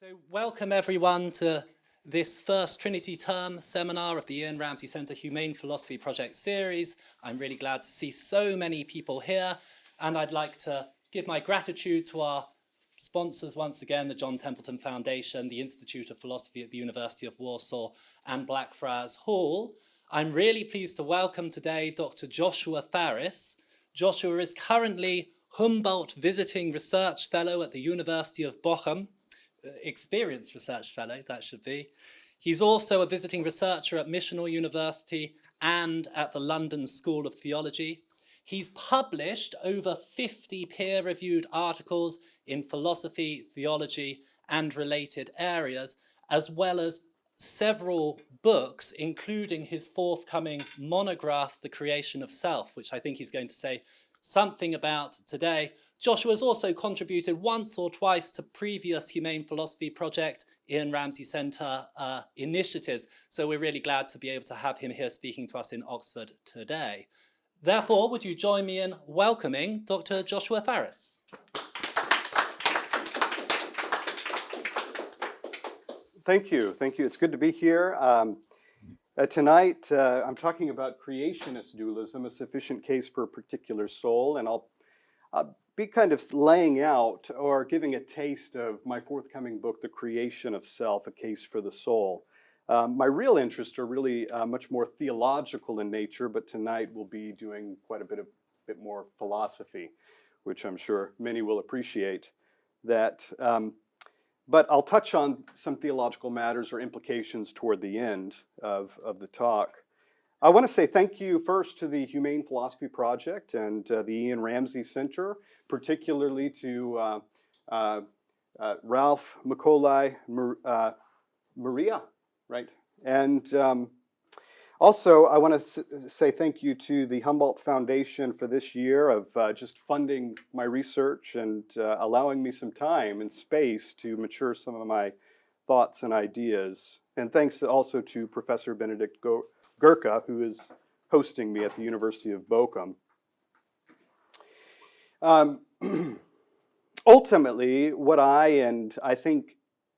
So welcome everyone to this first Trinity term seminar of the Ian Ramsey Centre Humane Philosophy Project series. I'm really glad to see so many people here, and I'd like to give my gratitude to our sponsors once again, the John Templeton Foundation, the Institute of Philosophy at the University of Warsaw, and Blackfriars Hall. I'm really pleased to welcome today Dr. Joshua Farris. Joshua is currently Humboldt Visiting Research Fellow at the University of Bochum, experienced research fellow, that should be. He's also a visiting researcher at Missional University and at the London School of Theology. He's published over 50 peer-reviewed articles in philosophy, theology, and related areas, as well as several books, including his forthcoming monograph, The Creation of Self, which I think he's going to say something about today. Joshua has also contributed once or twice to previous Humane Philosophy Project, Ian Ramsey Centre initiatives. So we're really glad to be able to have him here speaking to us in Oxford today. Therefore, would you join me in welcoming Dr. Joshua Farris? Thank you. It's good to be here. Tonight, I'm talking about creationist dualism, a sufficient case for a particular soul, and I'll be kind of laying out or giving a taste of my forthcoming book, The Creation of Self, A Case for the Soul. My real interests are really much more theological in nature, but tonight we'll be doing quite a bit more philosophy, which I'm sure many will appreciate. But I'll touch on some theological matters or implications toward the end of the talk. I want to say thank you first to the Humane Philosophy Project and the Ian Ramsey Centre, particularly to Ralph, Macaulay, Maria, right? And also, I want to say thank you to the Humboldt Foundation for this year of just funding my research and allowing me some time and space to mature some of my thoughts and ideas. And thanks also to Professor Benedict Gurka, who is hosting me at the University of Bochum. Ultimately, what I think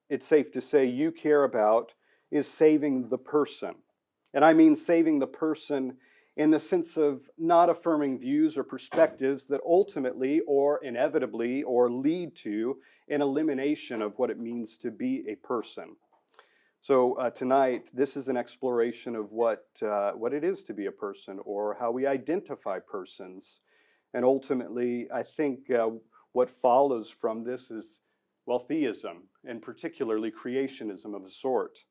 it's safe to say you care about is saving the person. And I mean saving the person in the sense of not affirming views or perspectives that ultimately or inevitably or lead to an elimination of what it means to be a person. So tonight, this is an exploration of what it is to be a person or how we identify persons. And ultimately, I think what follows from this is, well, theism, and particularly creationism of a sort.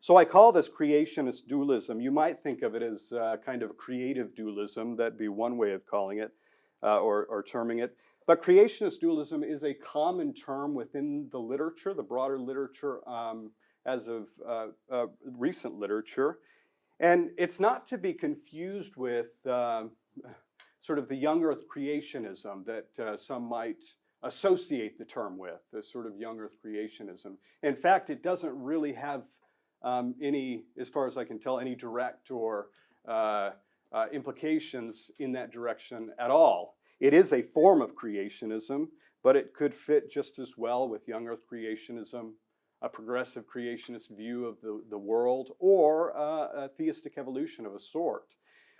So I call this creationist dualism. You might think of it as kind of creative dualism. That'd be one way of calling it or terming it. But creationist dualism is a common term within the literature, the broader literature as of recent literature. And it's not to be confused with sort of the young earth creationism that some might associate the term with, this sort of young earth creationism. In fact, it doesn't really have any, as far as I can tell, any direct or implications in that direction at all. It is a form of creationism, but it could fit just as well with young earth creationism, a progressive creationist view of the world, or a theistic evolution of a sort.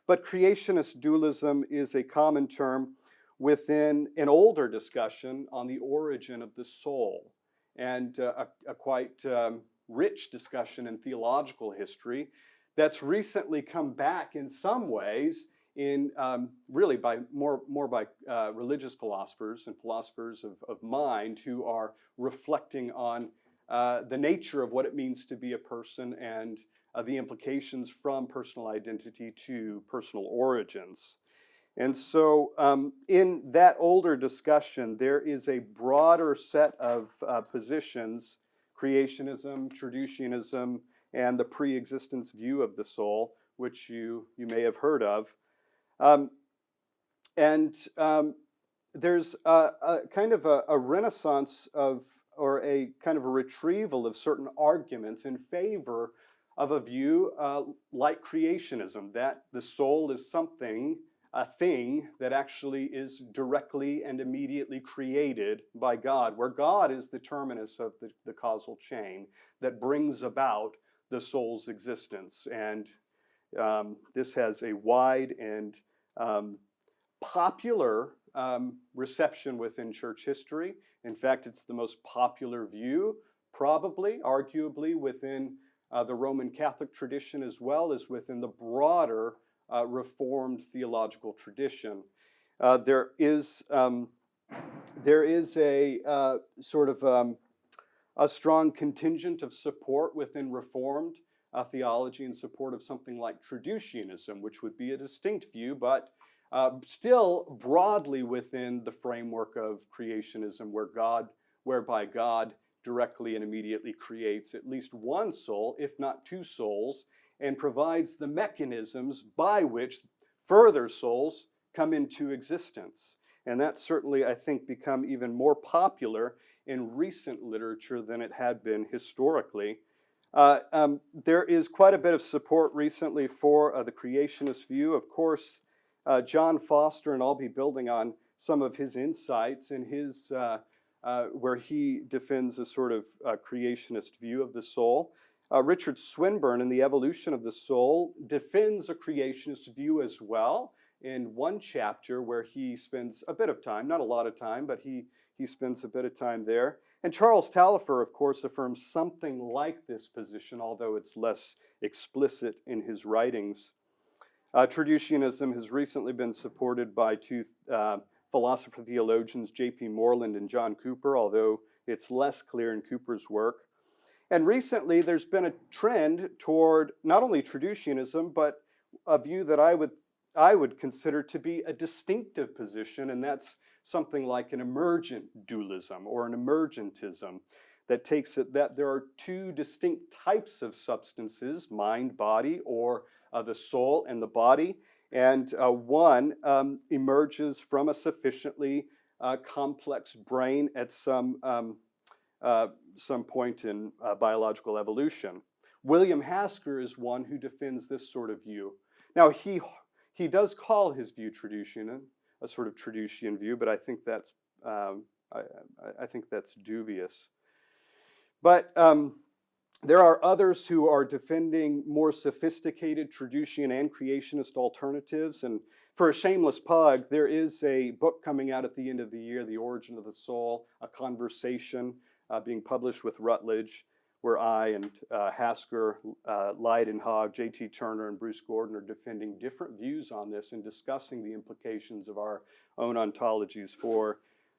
But creationist dualism is a common term within an older discussion on the origin of the soul, and a quite rich discussion in theological history that's recently come back in some ways in really by more by religious philosophers and philosophers of mind who are reflecting on the nature of what it means to be a person and the implications from personal identity to personal origins. And so in that older discussion, there is a broader set of positions: creationism, traducianism, and the pre-existence view of the soul, which you may have heard of. There's a kind of a renaissance of, or a kind of a retrieval of certain arguments in favor of a view like creationism, that the soul is something a thing that actually is directly and immediately created by God, where God is the terminus of the causal chain that brings about the soul's existence. And this has a wide and popular reception within church history. In fact, it's the most popular view, probably, arguably, within the Roman Catholic tradition as well as within the broader Reformed theological tradition. There is a sort of a strong contingent of support within Reformed theology in support of something like traducianism, which would be a distinct view, but still broadly within the framework of creationism, whereby God directly and immediately creates at least one soul, if not two souls, and provides the mechanisms by which further souls come into existence. And that's certainly, I think, become even more popular in recent literature than it had been historically. There is quite a bit of support recently for the creationist view. Of course, John Foster, and I'll be building on some of his insights in his where he defends a sort of creationist view of the soul. Richard Swinburne in The Evolution of the Soul defends a creationist view as well in one chapter where he spends a bit of time, not a lot of time, but he spends a bit of time there. And Charles Taillefer, of course, affirms something like this position, although it's less explicit in his writings. Traducianism has recently been supported by two philosopher theologians, J.P. Moreland and John Cooper, although it's less clear in Cooper's work. And recently there's been a trend toward not only traducianism, but a view that I would consider to be a distinctive position, and that's something like an emergent dualism or an emergentism that takes it that there are two distinct types of substances, mind, body, or the soul and the body, and one emerges from a sufficiently complex brain at some point in biological evolution. William Hasker is one who defends this sort of view. Now, he does call his view traducian, a sort of traducian view, but I think that's dubious. But there are others who are defending more sophisticated traducian and creationist alternatives. And for a shameless plug, there is a book coming out at the end of the year, The Origin of the Soul, a conversation being published with Routledge, where I and Hasker, Leidenhag, J.T. Turner, and Bruce Gordon are defending different views on this and discussing the implications of our own ontologies for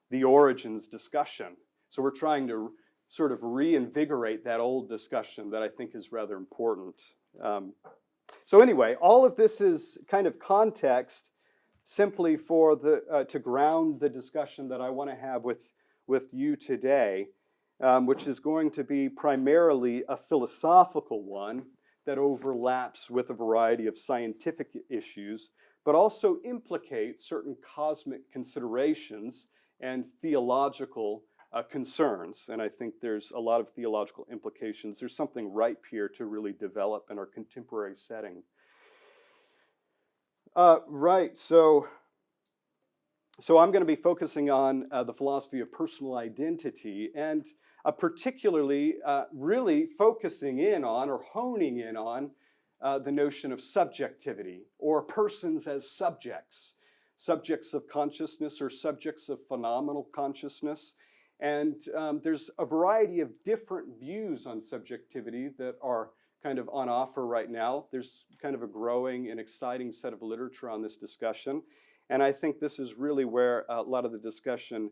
the origins discussion. So we're trying to sort of reinvigorate that old discussion that I think is rather important. So anyway, all of this is kind of context simply for to ground the discussion that I want to have with you today, which is going to be primarily a philosophical one that overlaps with a variety of scientific issues, but also implicates certain cosmic considerations and theological concerns. And I think there's a lot of theological implications. There's something ripe here to really develop in our contemporary setting. Right, so I'm going to be focusing on the philosophy of personal identity, and particularly really focusing in on or honing in on the notion of subjectivity, or persons as subjects of consciousness or subjects of phenomenal consciousness. And there's a variety of different views on subjectivity that are kind of on offer right now. There's kind of a growing and exciting set of literature on this discussion. And I think this is really where a lot of the discussion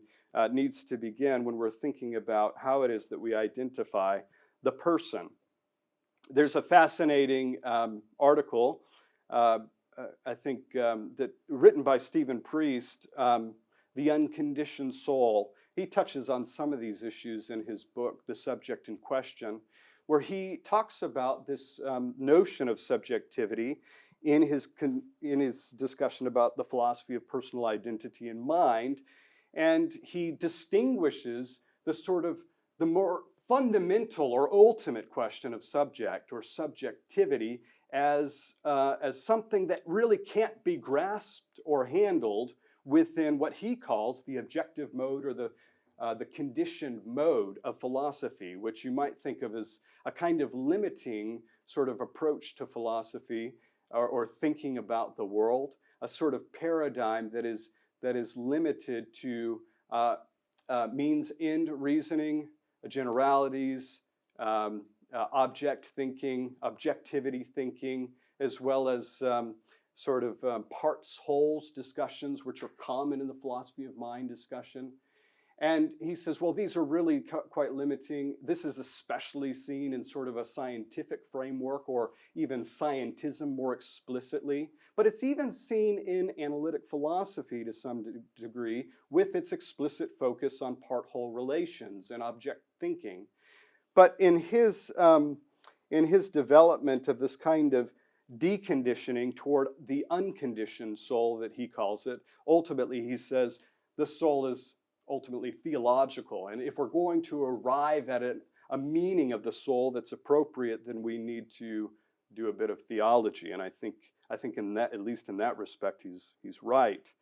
needs to begin when we're thinking about how it is that we identify the person. There's a fascinating article, I think, that written by Stephen Priest, The Unconditioned Soul. He touches on some of these issues in his book, The Subject in Question, where he talks about this notion of subjectivity in his discussion about the philosophy of personal identity and mind. And he distinguishes the more fundamental or ultimate question of subject or subjectivity as something that really can't be grasped or handled within what he calls the objective mode, or the conditioned mode of philosophy, which you might think of as a kind of limiting sort of approach to philosophy, or thinking about the world, a sort of paradigm that is limited to means-end reasoning, generalities, object thinking, objectivity thinking, as well as parts-wholes discussions, which are common in the philosophy of mind discussion. And he says, well, these are really quite limiting. This is especially seen in sort of a scientific framework, or even scientism more explicitly. But it's even seen in analytic philosophy to some degree, with its explicit focus on part-whole relations and object thinking. But in his development of this kind of deconditioning toward the unconditioned soul, that he calls it, ultimately he says the soul is ultimately theological. And if we're going to arrive at a meaning of the soul that's appropriate, then we need to do a bit of theology. And I think in that, at least in that respect, he's right.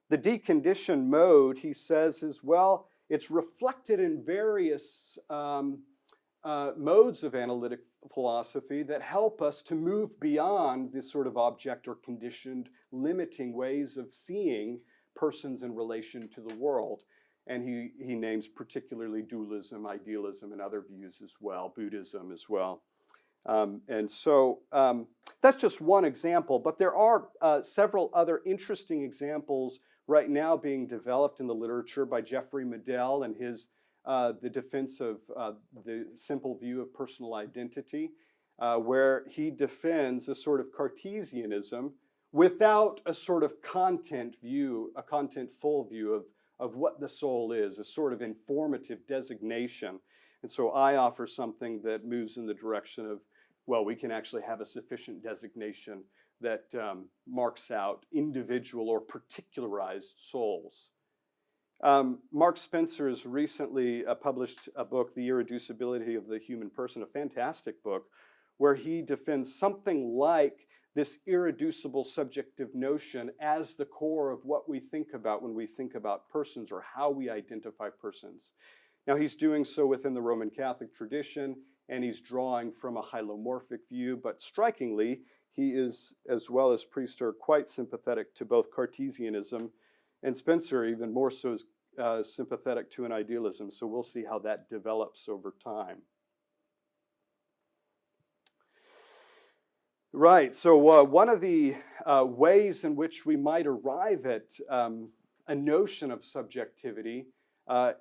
The deconditioned mode, he says, is, well, it's reflected in various modes of analytic philosophy that help us to move beyond this sort of object or conditioned, limiting ways of seeing persons in relation to the world. And he names particularly dualism, idealism, and other views as well, Buddhism as well. And so that's just one example, but there are several other interesting examples right now being developed in the literature by Jeffrey Medell and his the defense of the simple view of personal identity, where he defends a sort of Cartesianism without a sort of content view, a contentful view of what the soul is, a sort of informative designation. And so I offer something that moves in the direction of, well, we can actually have a sufficient designation that marks out individual or particularized souls. Mark Spencer has recently published a book, The Irreducibility of the Human Person, a fantastic book, where he defends something like this irreducible subjective notion as the core of what we think about when we think about persons, or how we identify persons. Now, he's doing so within the Roman Catholic tradition, and he's drawing from a hylomorphic view, but strikingly, he is, as well as Priester, quite sympathetic to both Cartesianism, and Spencer even more so is sympathetic to an idealism. So we'll see how that develops over time. Right, so one of the ways in which we might arrive at a notion of subjectivity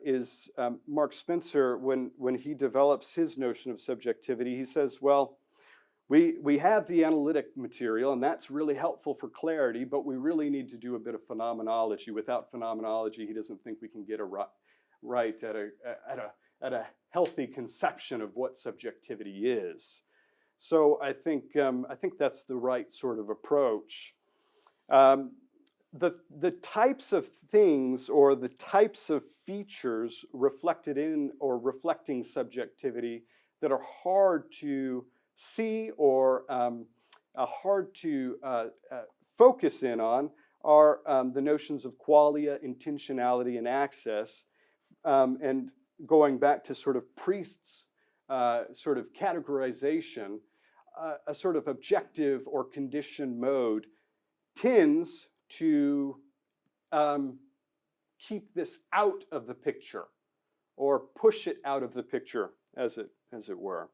is Mark Spencer, when he develops his notion of subjectivity, he says, well, we have the analytic material, and that's really helpful for clarity, but we really need to do a bit of phenomenology. Without phenomenology, he doesn't think we can get right at a healthy conception of what subjectivity is. So I think that's the right sort of approach. The types of things, or the types of features reflected in or reflecting subjectivity that are hard to see or hard to focus in on are the notions of qualia, intentionality, and access. And going back to sort of Priest's sort of categorization, a sort of objective or conditioned mode tends to keep this out of the picture, or push it out of the picture, as it were.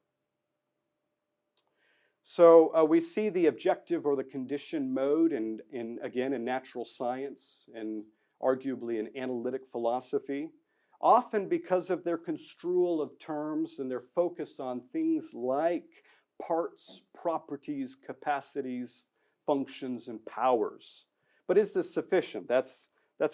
So we see the objective or the conditioned mode again in natural science, and arguably in analytic philosophy, often because of their construal of terms and their focus on things like parts, properties, capacities, functions, and powers. But is this sufficient? That's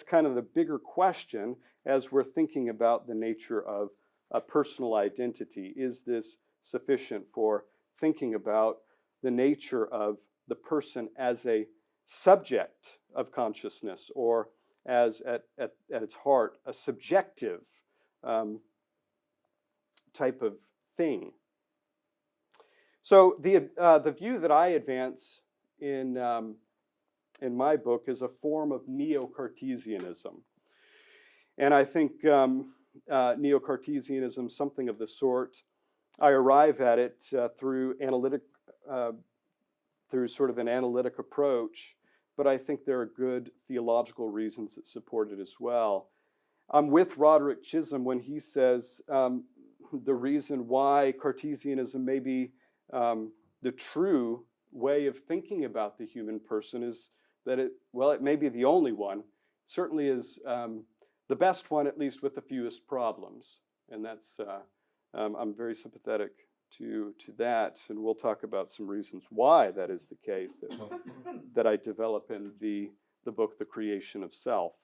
kind of the bigger question as we're thinking about the nature of a personal identity. Is this sufficient for thinking about the nature of the person as a subject of consciousness, or as at its heart a subjective type of thing? So the view that I advance in my book is a form of neo-Cartesianism. And I think neo-Cartesianism, something of the sort, I arrive at it through sort of an analytic approach, but I think there are good theological reasons that support it as well. I'm with Roderick Chisholm when he says the reason why Cartesianism may be the true way of thinking about the human person is that it may be the only one, certainly is the best one, at least with the fewest problems. And that's, I'm very sympathetic to that, and we'll talk about some reasons why that is the case that I develop in the book, The Creation of Self.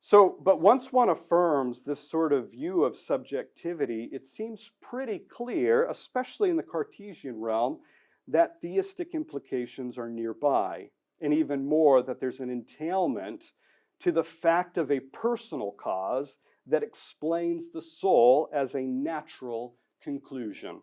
So, but once one affirms this sort of view of subjectivity, it seems pretty clear, especially in the Cartesian realm, that theistic implications are nearby, and even more, that there's an entailment to the fact of a personal cause that explains the soul as a natural conclusion.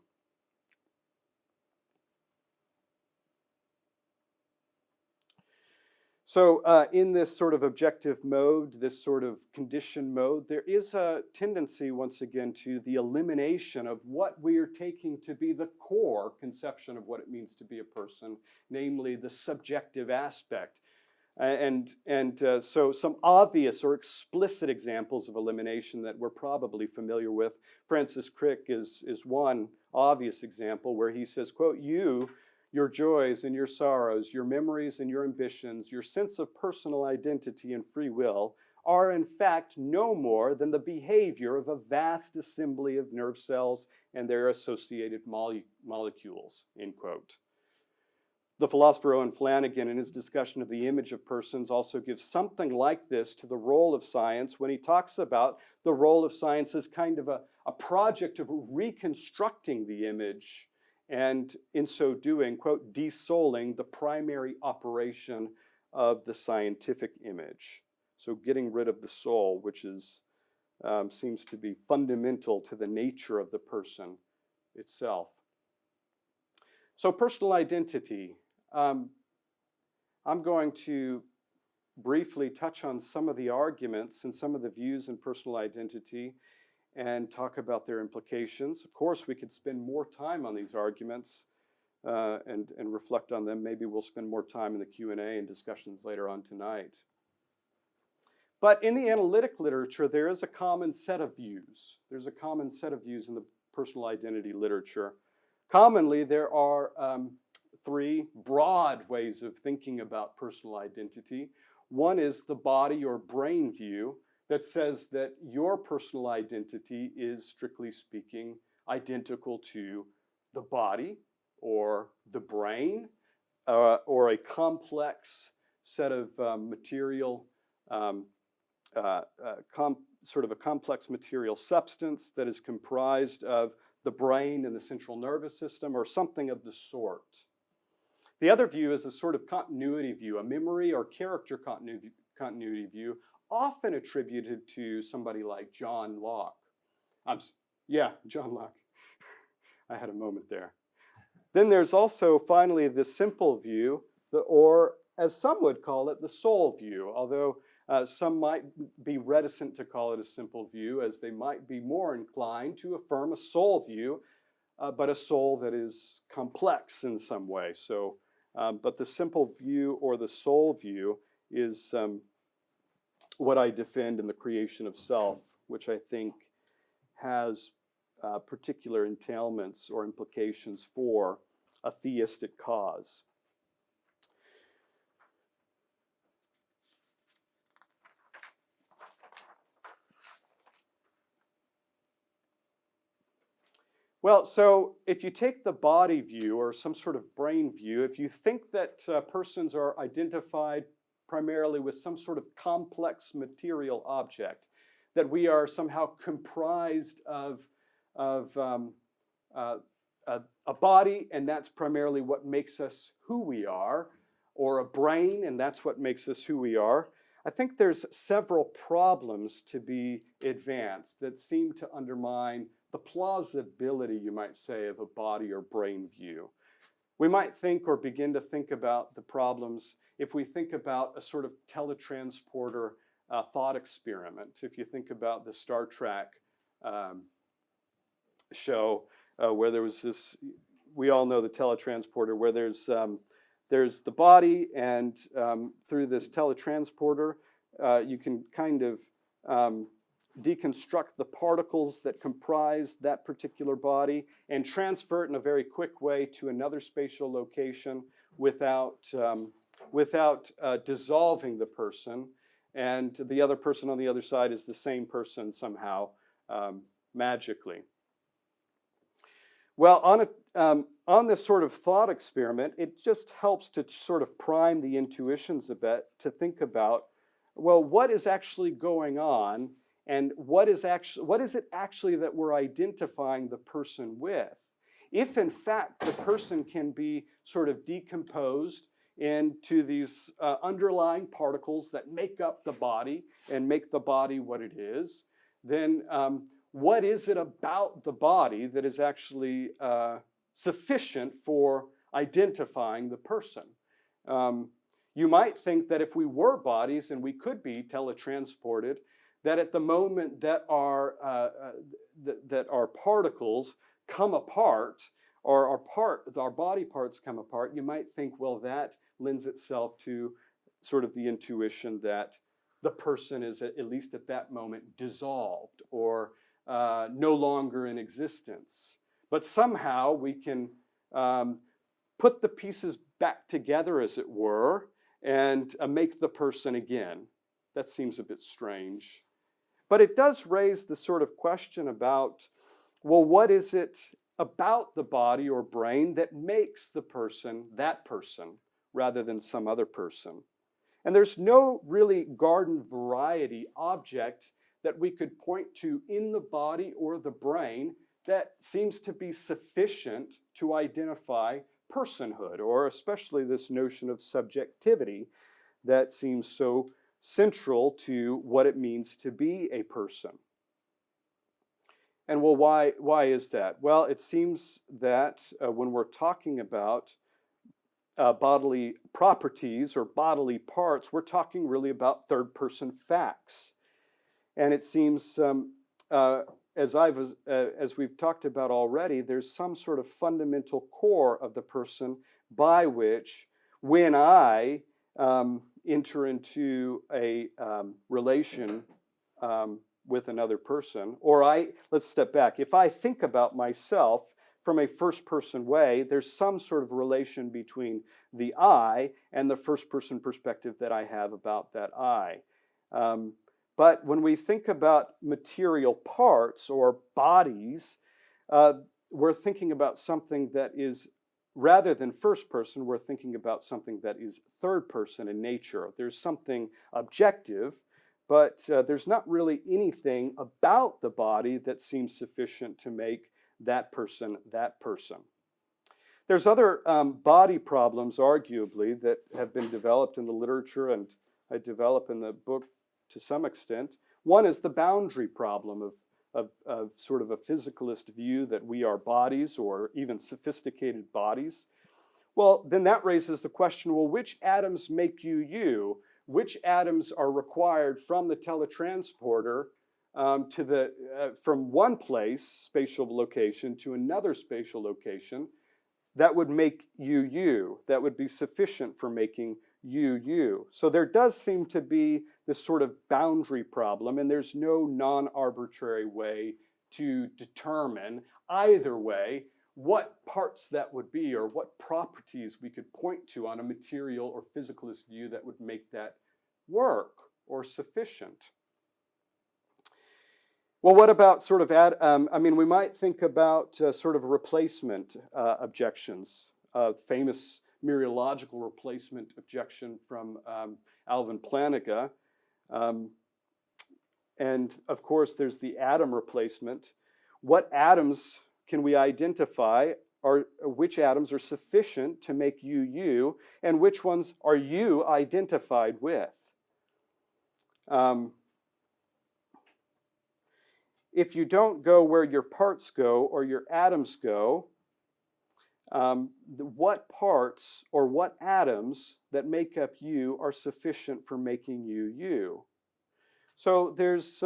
So in this sort of objective mode, this sort of conditioned mode, there is a tendency, once again, to the elimination of what we are taking to be the core conception of what it means to be a person, namely the subjective aspect. So some obvious or explicit examples of elimination that we're probably familiar with. Francis Crick is one obvious example where he says, quote, your joys and your sorrows, your memories and your ambitions, your sense of personal identity and free will are in fact no more than the behavior of a vast assembly of nerve cells and their associated molecules, end quote. The philosopher Owen Flanagan, in his discussion of the image of persons, also gives something like this to the role of science when he talks about the role of science as kind of a project of reconstructing the image, and in so doing, quote, desouling the primary operation of the scientific image. So getting rid of the soul, which is, seems to be fundamental to the nature of the person itself. So personal identity. I'm going to briefly touch on some of the arguments and some of the views in personal identity and talk about their implications. Of course, we could spend more time on these arguments and reflect on them. Maybe we'll spend more time in the Q&A and discussions later on tonight. But in the analytic literature, there is a common set of views. There's a common set of views in the personal identity literature. Commonly, there are three broad ways of thinking about personal identity. One is the body or brain view, that says that your personal identity is, strictly speaking, identical to the body or the brain or a complex set of material, sort of a complex material substance that is comprised of the brain and the central nervous system or something of the sort. The other view is a sort of continuity view, a memory or character continuity view, often attributed to somebody like John Locke. John Locke. I had a moment there. Then there's also, finally, the simple view, or as some would call it, the soul view, although some might be reticent to call it a simple view, as they might be more inclined to affirm a soul view, but a soul that is complex in some way. So, but the simple view or the soul view is what I defend in The Creation of Self, which I think has particular entailments or implications for a theistic cause. Well, so if you take the body view or some sort of brain view, if you think that persons are identified primarily with some sort of complex material object, that we are somehow comprised of a body, and that's primarily what makes us who we are, or a brain, and that's what makes us who we are, I think there's several problems to be advanced that seem to undermine the plausibility, you might say, of a body or brain view. We might think or begin to think about the problems if we think about a sort of teletransporter thought experiment. If you think about the Star Trek show where there was this, we all know the teletransporter, where there's the body, and through this teletransporter, you can kind of deconstruct the particles that comprise that particular body and transfer it in a very quick way to another spatial location without dissolving the person. And the other person on the other side is the same person somehow, magically. Well, on this sort of thought experiment, it just helps to sort of prime the intuitions a bit to think about, well, what is actually going on, and what is it actually that we're identifying the person with? If in fact the person can be sort of decomposed into these underlying particles that make up the body and make the body what it is, then what is it about the body that is actually sufficient for identifying the person? You might think that if we were bodies and we could be teletransported, that at the moment that our particles come apart, or our body parts come apart, you might think, well, that lends itself to sort of the intuition that the person is, at least at that moment, dissolved or no longer in existence. But somehow we can put the pieces back together, as it were, and make the person again. That seems a bit strange. But it does raise the sort of question about, well, what is it about the body or brain that makes the person that person rather than some other person? And there's no really garden variety object that we could point to in the body or the brain that seems to be sufficient to identify personhood, or especially this notion of subjectivity that seems so central to what it means to be a person. And well, why is that? Well, it seems that when we're talking about bodily properties or bodily parts, we're talking really about third-person facts. And it seems, as we've talked about already, there's some sort of fundamental core of the person by which, when I enter into a relation with another person, or let's step back. If I think about myself from a first-person way, there's some sort of relation between the I and the first-person perspective that I have about that I. But when we think about material parts or bodies, we're thinking about something that is, rather than first person, we're thinking about something that is third person in nature. There's something objective, but there's not really anything about the body that seems sufficient to make that person that person. There's other body problems, arguably, that have been developed in the literature, and I develop in the book to some extent. One is the boundary problem of sort of a physicalist view that we are bodies, or even sophisticated bodies. Well, then that raises the question, well, which atoms make you you? Which atoms are required from the teletransporter from one place, spatial location, to another spatial location that would make you you, that would be sufficient for making you you? So there does seem to be this sort of boundary problem, and there's no non-arbitrary way to determine either way what parts that would be, or what properties we could point to on a material or physicalist view that would make that work or sufficient. Well, what about sort of, we might think about sort of replacement objections, famous mereological replacement objection from Alvin Plantinga. And of course, there's the atom replacement. What atoms can we identify, or which atoms are sufficient to make you you, and which ones are you identified with? if you don't go where your parts go or your atoms go, what parts or what atoms that make up you are sufficient for making you you? So there's,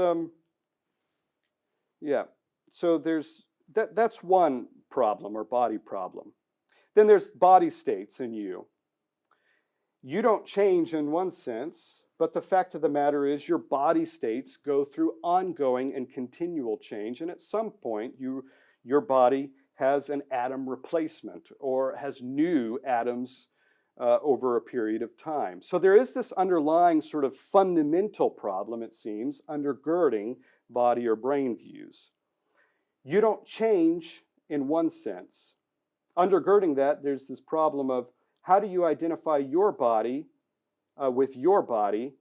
that's one problem or body problem. Then there's body states in you. You don't change in one sense, but the fact of the matter is your body states go through ongoing and continual change, and at some point your body has an atom replacement or has new atoms over a period of time. So there is this underlying sort of fundamental problem, it seems, undergirding body or brain views. You don't change in one sense. Undergirding that, there's this problem of how do you identify your body with your body,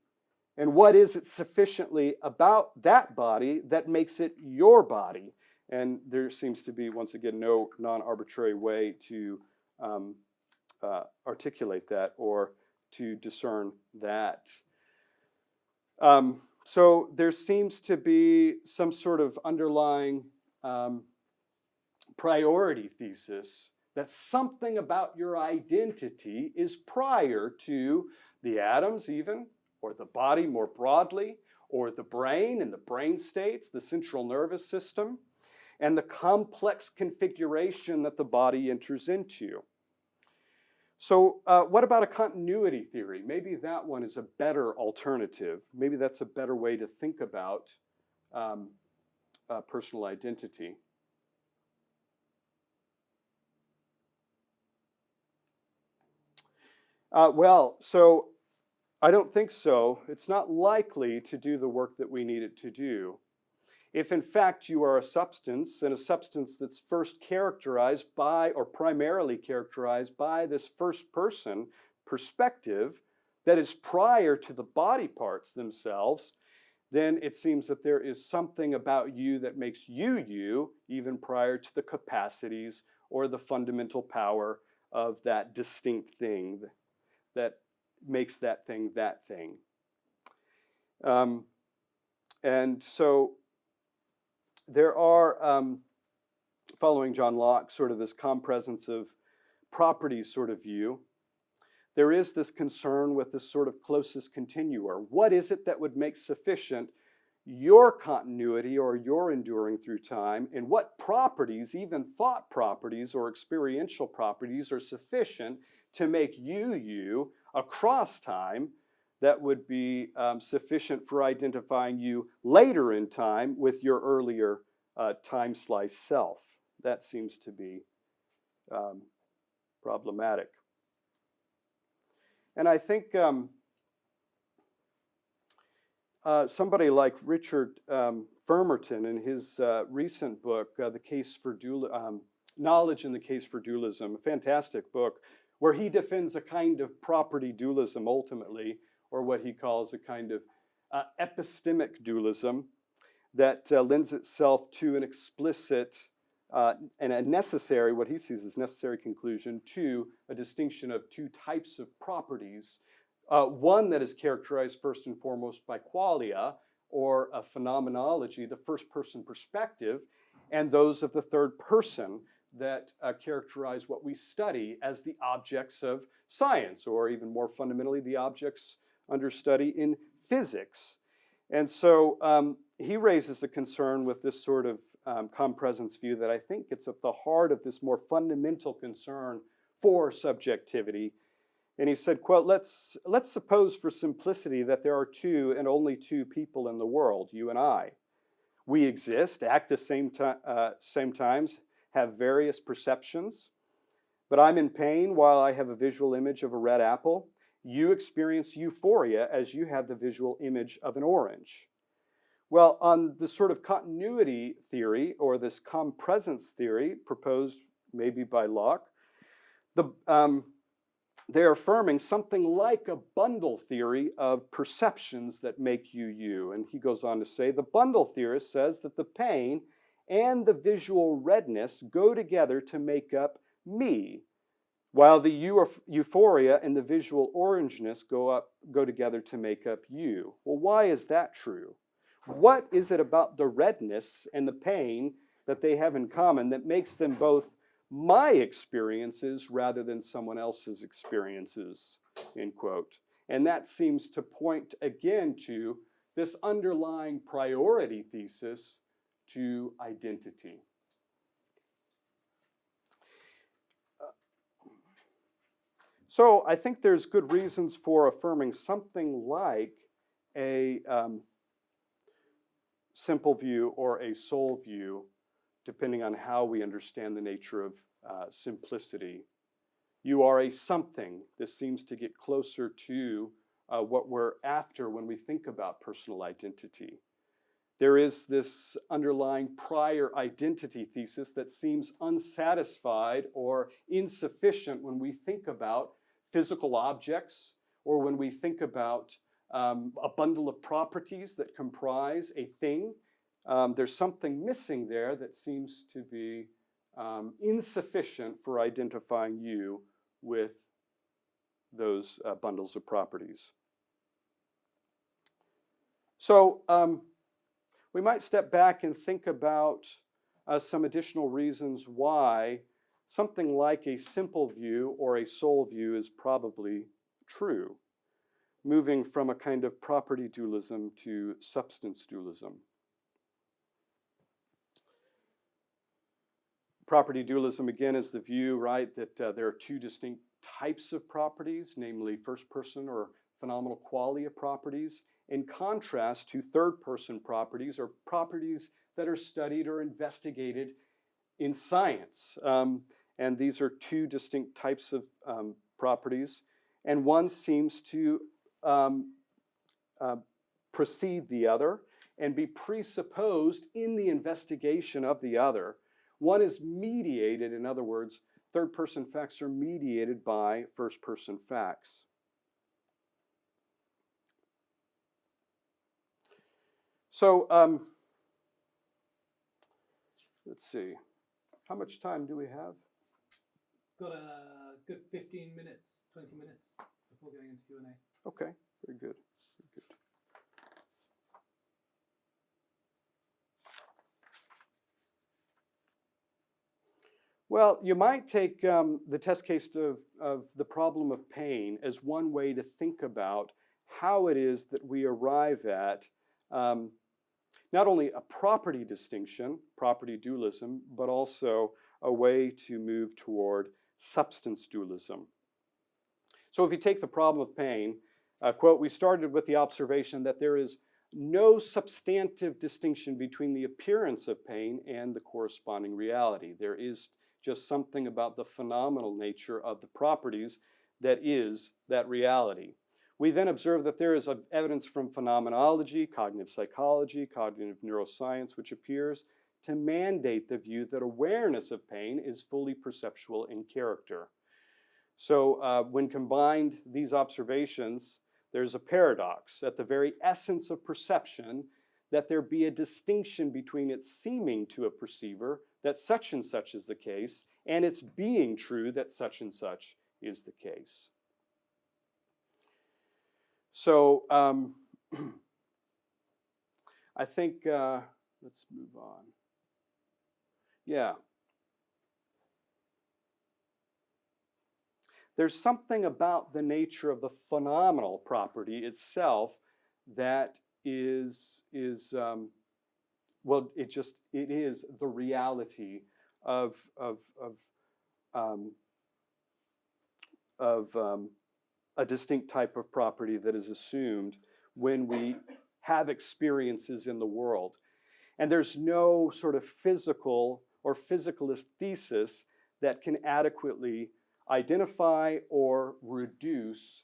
and what is it sufficiently about that body that makes it your body? And there seems to be, once again, no non-arbitrary way to articulate that or to discern that. So there seems to be some sort of underlying priority thesis that something about your identity is prior to the atoms even, or the body more broadly, or the brain and the brain states, the central nervous system, and the complex configuration that the body enters into. So what about a continuity theory? Maybe that one is a better alternative. Maybe that's a better way to think about personal identity. Well, so I don't think so. It's not likely to do the work that we need it to do. If in fact you are a substance, and a substance that's first characterized by, or primarily characterized by, this first person perspective that is prior to the body parts themselves, then it seems that there is something about you that makes you you, even prior to the capacities or the fundamental power of that distinct thing that makes that thing that thing. And so there are, following John Locke, sort of this compresence of properties sort of view. There is this concern with this sort of closest continuum. What is it that would make sufficient your continuity or your enduring through time, and what properties, even thought properties or experiential properties, are sufficient to make you you across time that would be sufficient for identifying you later in time with your earlier time slice self. That seems to be problematic. And I think somebody like Richard Firmerton, in his recent book, The Case for Knowledge and the Case for Dualism, a fantastic book, where he defends a kind of property dualism ultimately, or what he calls a kind of epistemic dualism that lends itself to an explicit and a necessary, what he sees as necessary conclusion to a distinction of two types of properties. One that is characterized first and foremost by qualia, or a phenomenology, the first person perspective, and those of the third person that characterize what we study as the objects of science, or even more fundamentally, the objects under study in physics. And so he raises a concern with this sort of compresence view that I think gets at the heart of this more fundamental concern for subjectivity. And he said, quote, let's suppose for simplicity that there are two and only two people in the world, you and I. We exist, act the same times, have various perceptions, but I'm in pain while I have a visual image of a red apple. You experience euphoria as you have the visual image of an orange. Well, on the sort of continuity theory, or this compresence theory proposed maybe by Locke, they're affirming something like a bundle theory of perceptions that make you you. And he goes on to say, the bundle theorist says that the pain and the visual redness go together to make up me, while the euphoria and the visual orangeness go together to make up you. Well, why is that true? what is it about the redness and the pain that they have in common that makes them both my experiences rather than someone else's experiences, end quote. And that seems to point again to this underlying priority thesis to identity. So I think there's good reasons for affirming something like a simple view or a soul view, depending on how we understand the nature of simplicity. You are a something. This seems to get closer to what we're after when we think about personal identity. There is this underlying prior identity thesis that seems unsatisfied or insufficient when we think about physical objects or when we think about a bundle of properties that comprise a thing. There's something missing there that seems to be insufficient for identifying you with those bundles of properties. So we might step back and think about some additional reasons why something like a simple view or a soul view is probably true, moving from a kind of property dualism to substance dualism. Property dualism, again, is the view, right, that there are two distinct types of properties, namely first-person or phenomenal qualia properties, in contrast to third-person properties or properties that are studied or investigated in science. And these are two distinct types of properties, and one seems to precede the other and be presupposed in the investigation of the other. One is mediated, in other words, third-person facts are mediated by first-person facts. So let's see, how much time do we have? Got a good 15 minutes, 20 minutes before going into Q&A. Okay, very good, very good. Well, you might take the test case of the problem of pain as one way to think about how it is that we arrive at not only a property distinction, property dualism, but also a way to move toward substance dualism. So if you take the problem of pain, quote, we started with the observation that there is no substantive distinction between the appearance of pain and the corresponding reality. There is just something about the phenomenal nature of the properties that is that reality. We then observe that there is evidence from phenomenology, cognitive psychology, cognitive neuroscience, which appears to mandate the view that awareness of pain is fully perceptual in character. So when combined these observations, there's a paradox at the very essence of perception that there be a distinction between its seeming to a perceiver that such and such is the case and its being true that such and such is the case. So I think, let's move on. Yeah. There's something about the nature of the phenomenal property itself that is well, it is the reality of a distinct type of property that is assumed when we have experiences in the world. And there's no sort of physical or physicalist thesis that can adequately identify or reduce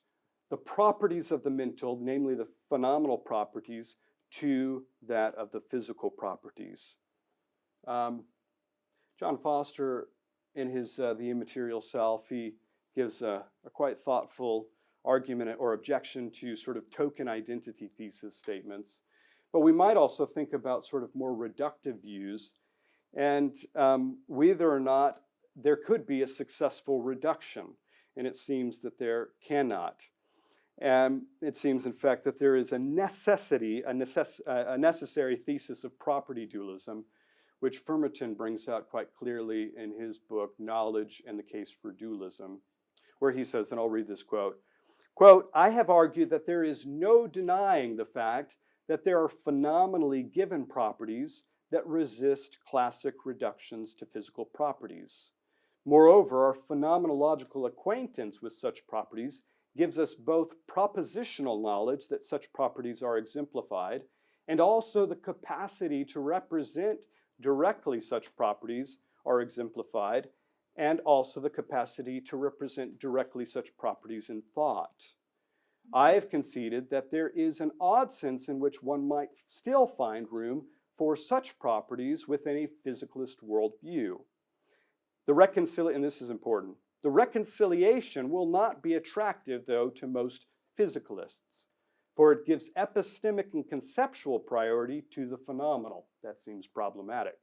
the properties of the mental, namely the phenomenal properties, to that of the physical properties. John Foster, in his The Immaterial Self, he gives a quite thoughtful argument or objection to sort of token identity thesis statements. But we might also think about sort of more reductive views and whether or not there could be a successful reduction, and it seems that there cannot. And it seems, in fact, that there is a necessary thesis of property dualism, which Firmerton brings out quite clearly in his book, Knowledge and the Case for Dualism, where he says, and I'll read this quote, "I have argued that there is no denying the fact that there are phenomenally given properties that resist classic reductions to physical properties. Moreover, our phenomenological acquaintance with such properties gives us both propositional knowledge that such properties are exemplified, and also the capacity to represent directly such properties are exemplified, and also the capacity to represent directly such properties in thought. I have conceded that there is an odd sense in which one might still find room for such properties within a physicalist worldview. And this is important, the reconciliation will not be attractive, though, to most physicalists, for it gives epistemic and conceptual priority to the phenomenal. That seems problematic.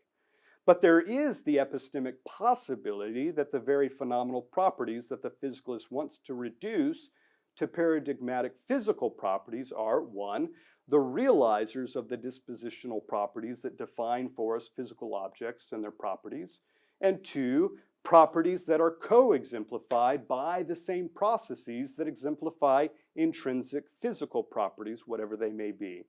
But there is the epistemic possibility that the very phenomenal properties that the physicalist wants to reduce to paradigmatic physical properties are, 1, the realizers of the dispositional properties that define for us physical objects and their properties, and 2, properties that are co-exemplified by the same processes that exemplify intrinsic physical properties, whatever they may be.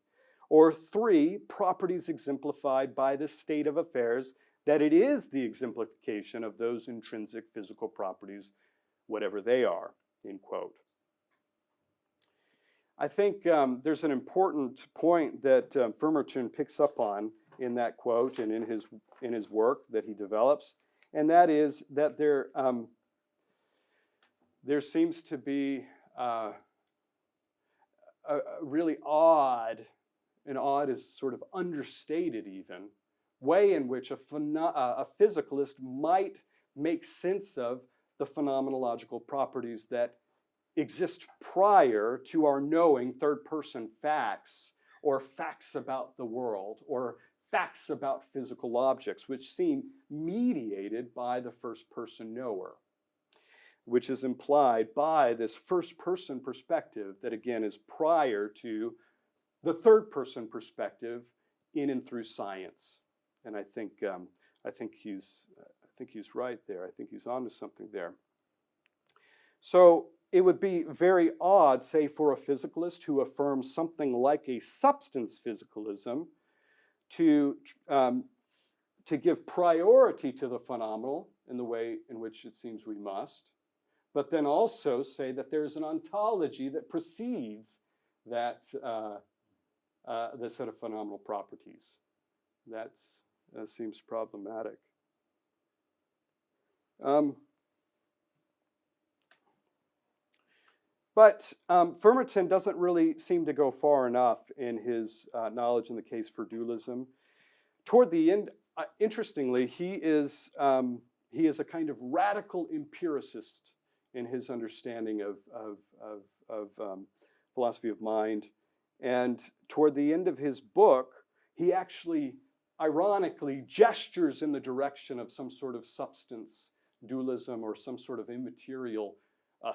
Or 3, properties exemplified by the state of affairs that it is the exemplification of those intrinsic physical properties, whatever they are," end quote. I think there's an important point that Firmerton picks up on in that quote and in his work that he develops, and that is that there seems to be a really odd, and odd is sort of understated even, way in which a physicalist might make sense of the phenomenological properties that exist prior to our knowing third-person facts, or facts about the world, or facts about physical objects, which seem mediated by the first-person knower, which is implied by this first-person perspective that, again, is prior to the third-person perspective in and through science. And I think he's right there. I think he's onto something there. So it would be very odd, say, for a physicalist who affirms something like a substance physicalism to give priority to the phenomenal in the way in which it seems we must, but then also say that there's an ontology that precedes that the set of phenomenal properties. That seems problematic. But Firmerton doesn't really seem to go far enough in his knowledge in the case for dualism. Toward the end, interestingly, he is a kind of radical empiricist in his understanding of philosophy of mind. And toward the end of his book, he actually, ironically, gestures in the direction of some sort of substance dualism or some sort of immaterial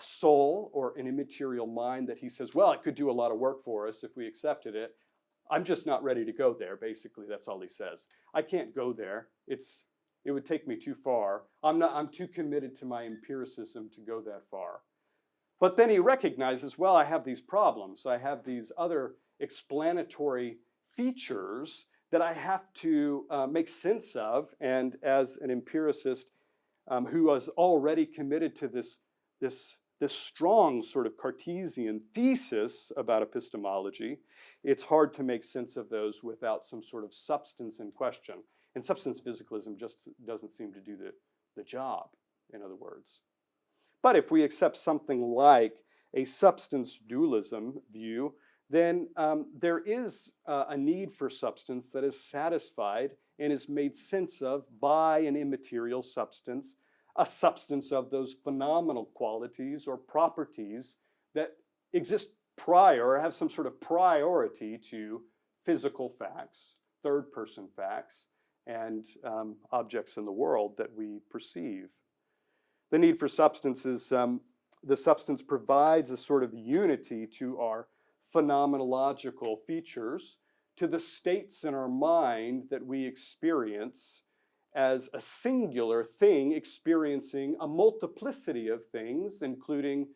soul or an immaterial mind that he says, well, it could do a lot of work for us if we accepted it. I'm just not ready to go there. Basically, that's all he says. I can't go there. It would take me too far. I'm too committed to my empiricism to go that far. But then he recognizes, well, I have these problems. I have these other explanatory features that I have to make sense of. And as an empiricist who was already committed to this strong sort of Cartesian thesis about epistemology, it's hard to make sense of those without some sort of substance in question. And substance physicalism just doesn't seem to do the job, in other words. But if we accept something like a substance dualism view, then there is a need for substance that is satisfied and is made sense of by an immaterial substance, a substance of those phenomenal qualities or properties that exist prior or have some sort of priority to physical facts, third-person facts, and objects in the world that we perceive. The need for substance is the substance provides a sort of unity to our phenomenological features, to the states in our mind that we experience as a singular thing experiencing a multiplicity of things, including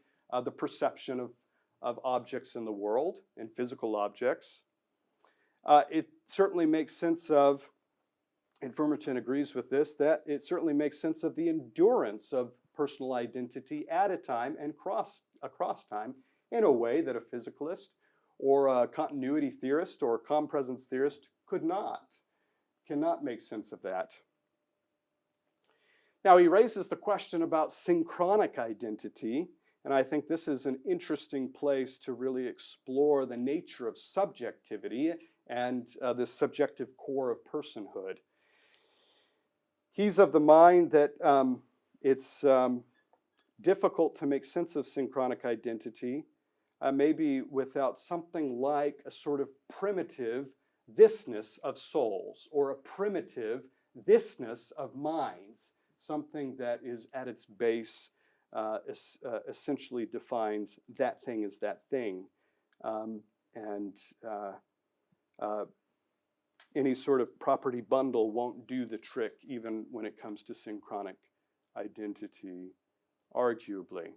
the perception of objects in the world and physical objects. It certainly makes sense of, and Fumerton agrees with this, that it certainly makes sense of the endurance of personal identity at a time and across time in a way that a physicalist or a continuity theorist or a compresence theorist cannot make sense of that. Now he raises the question about synchronic identity, and I think this is an interesting place to really explore the nature of subjectivity and this subjective core of personhood. He's of the mind that it's difficult to make sense of synchronic identity, maybe without something like a sort of primitive thisness of souls or a primitive thisness of minds, something that is at its base essentially defines that thing as that thing. Any sort of property bundle won't do the trick even when it comes to synchronic identity, arguably.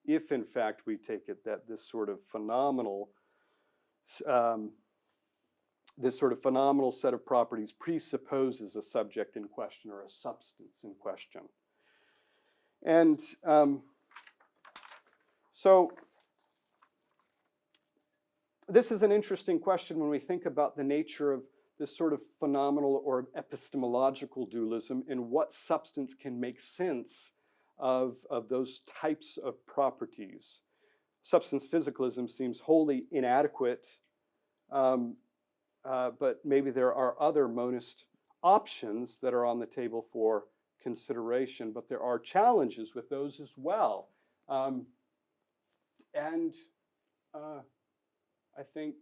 If in fact we take it that this sort of phenomenal set of properties presupposes a subject in question or a substance in question. And so this is an interesting question when we think about the nature of this sort of phenomenal or epistemological dualism and what substance can make sense of those types of properties. Substance physicalism seems wholly inadequate, but maybe there are other monist options that are on the table for consideration, but there are challenges with those as well. I think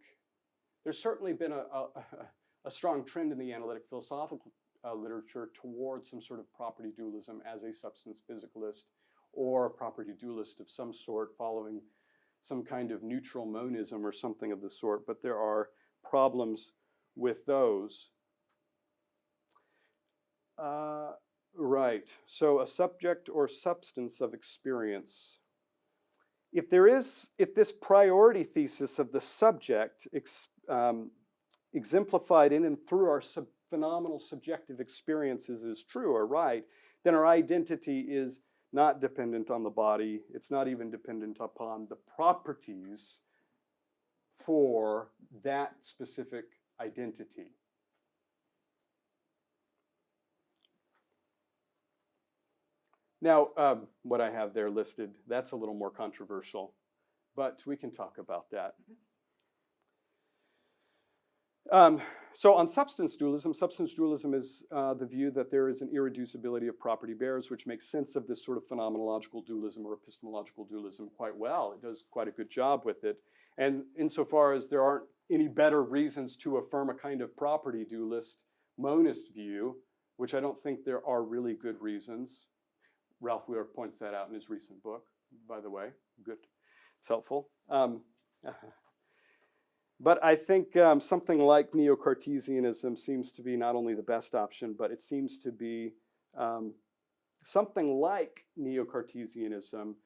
there's certainly been a strong trend in the analytic philosophical literature towards some sort of property dualism as a substance physicalist or a property dualist of some sort, following some kind of neutral monism or something of the sort, but there are problems with those. Right, so a subject or substance of experience. If this priority thesis of the subject exemplified in and through our phenomenal subjective experiences is true or right, then our identity is not dependent on the body. It's not even dependent upon the properties for that specific identity. Now, what I have there listed, that's a little more controversial, but we can talk about that. So on substance dualism is the view that there is an irreducibility of property bearers, which makes sense of this sort of phenomenological dualism or epistemological dualism quite well. It does quite a good job with it. And insofar as there aren't any better reasons to affirm a kind of property dualist monist view, which I don't think there are really good reasons. Ralph Wheeler points that out in his recent book, by the way. Good. It's helpful. But I think something like Neo-Cartesianism seems to be not only the best option, but it seems to be something like Neo-Cartesianism,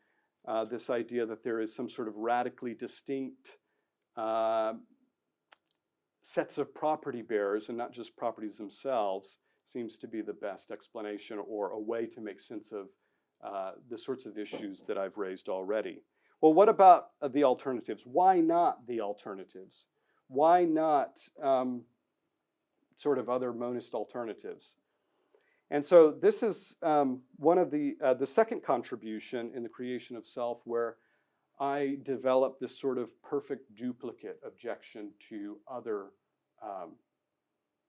this idea that there is some sort of radically distinct sets of property bearers and not just properties themselves seems to be the best explanation or a way to make sense of the sorts of issues that I've raised already. Well, what about the alternatives? Why not the alternatives? Why not sort of other monist alternatives? And so this is one of the second contribution in the creation of self, where I develop this sort of perfect duplicate objection to other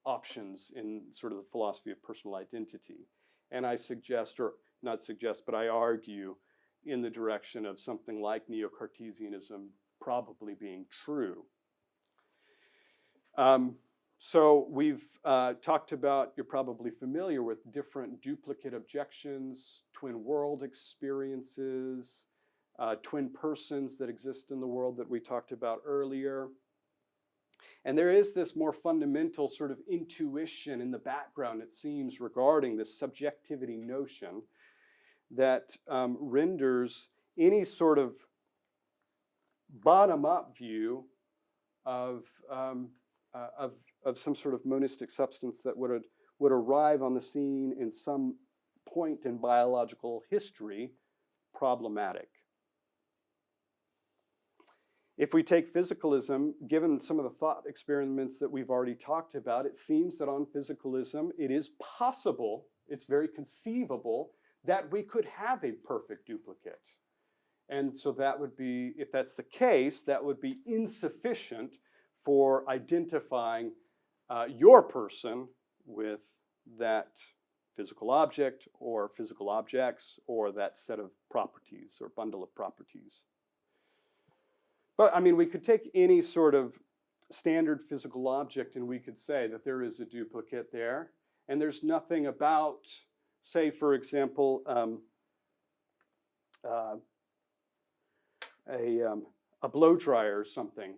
options in sort of the philosophy of personal identity. And I suggest, or not suggest, but I argue in the direction of something like Neo-Cartesianism probably being true. So we've talked about, you're probably familiar with different duplicate objections, twin world experiences, twin persons that exist in the world that we talked about earlier. And there is this more fundamental sort of intuition in the background, it seems, regarding this subjectivity notion that renders any sort of bottom-up view of some sort of monistic substance that would arrive on the scene in some point in biological history problematic. If we take physicalism, given some of the thought experiments that we've already talked about, it seems that on physicalism it is possible, it's very conceivable, that we could have a perfect duplicate. And so that would be, if that's the case, that would be insufficient for identifying your person with that physical object or physical objects or that set of properties or bundle of properties. But I mean, we could take any sort of standard physical object and we could say that there is a duplicate there, and there's nothing about, say, for example, a blow dryer or something.